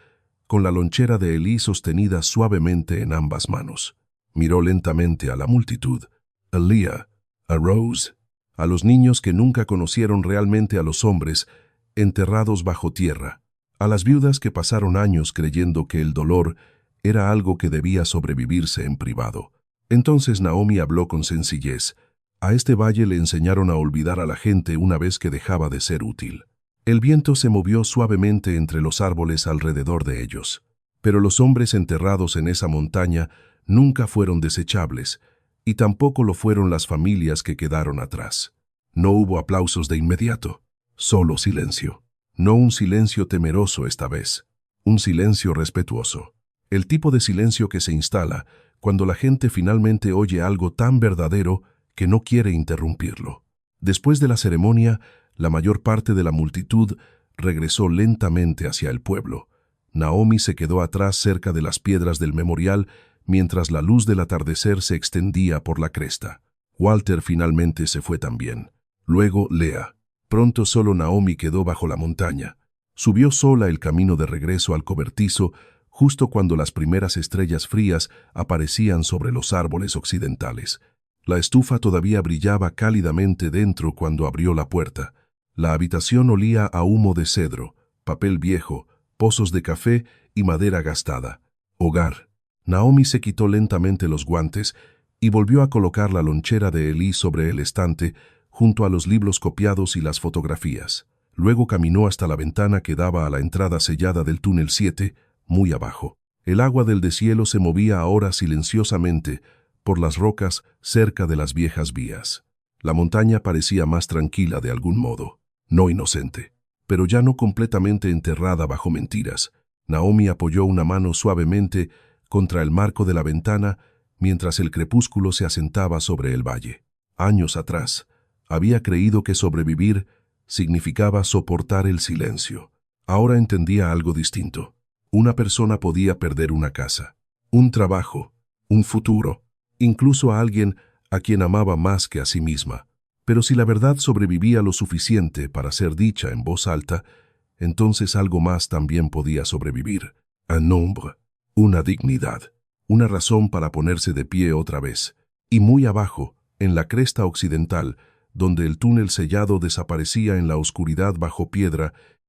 Speaker 1: con la lonchera de Elí sostenida suavemente en ambas manos. Miró lentamente a la multitud, a Leah, a Rose, a los niños que nunca conocieron realmente a los hombres enterrados bajo tierra, a las viudas que pasaron años creyendo que el dolor era algo que debía sobrevivirse en privado. Entonces Naomi habló con sencillez. A este valle le enseñaron a olvidar a la gente una vez que dejaba de ser útil. El viento se movió suavemente entre los árboles alrededor de ellos. Pero los hombres enterrados en esa montaña nunca fueron desechables, y tampoco lo fueron las familias que quedaron atrás. No hubo aplausos de inmediato, solo silencio. No un silencio temeroso esta vez, un silencio respetuoso. El tipo de silencio que se instala cuando la gente finalmente oye algo tan verdadero que no quiere interrumpirlo. Después de la ceremonia, la mayor parte de la multitud regresó lentamente hacia el pueblo. Naomi se quedó atrás cerca de las piedras del memorial mientras la luz del atardecer se extendía por la cresta. Walter finalmente se fue también. Luego Leah. Pronto solo Naomi quedó bajo la montaña. Subió sola el camino de regreso al cobertizo justo cuando las primeras estrellas frías aparecían sobre los árboles occidentales. La estufa todavía brillaba cálidamente dentro cuando abrió la puerta. La habitación olía a humo de cedro, papel viejo, pozos de café y madera gastada. Hogar. Naomi se quitó lentamente los guantes y volvió a colocar la lonchera de Elí sobre el estante junto a los libros copiados y las fotografías. Luego caminó hasta la ventana que daba a la entrada sellada del túnel 7, muy abajo. El agua del deshielo se movía ahora silenciosamente por las rocas cerca de las viejas vías. La montaña parecía más tranquila de algún modo, no inocente, pero ya no completamente enterrada bajo mentiras. Naomi apoyó una mano suavemente contra el marco de la ventana mientras el crepúsculo se asentaba sobre el valle. Años atrás, Había creído que sobrevivir significaba soportar el silencio. Ahora entendía algo distinto. Una persona podía perder una casa, un trabajo, un futuro, incluso a alguien a quien amaba más que a sí misma. Pero si la verdad sobrevivía lo suficiente para ser dicha en voz alta, entonces algo más también podía sobrevivir. Un nombre, una dignidad, una razón para ponerse de pie otra vez. Y muy abajo, en la cresta occidental, donde el túnel sellado desaparecía en la oscuridad bajo piedra,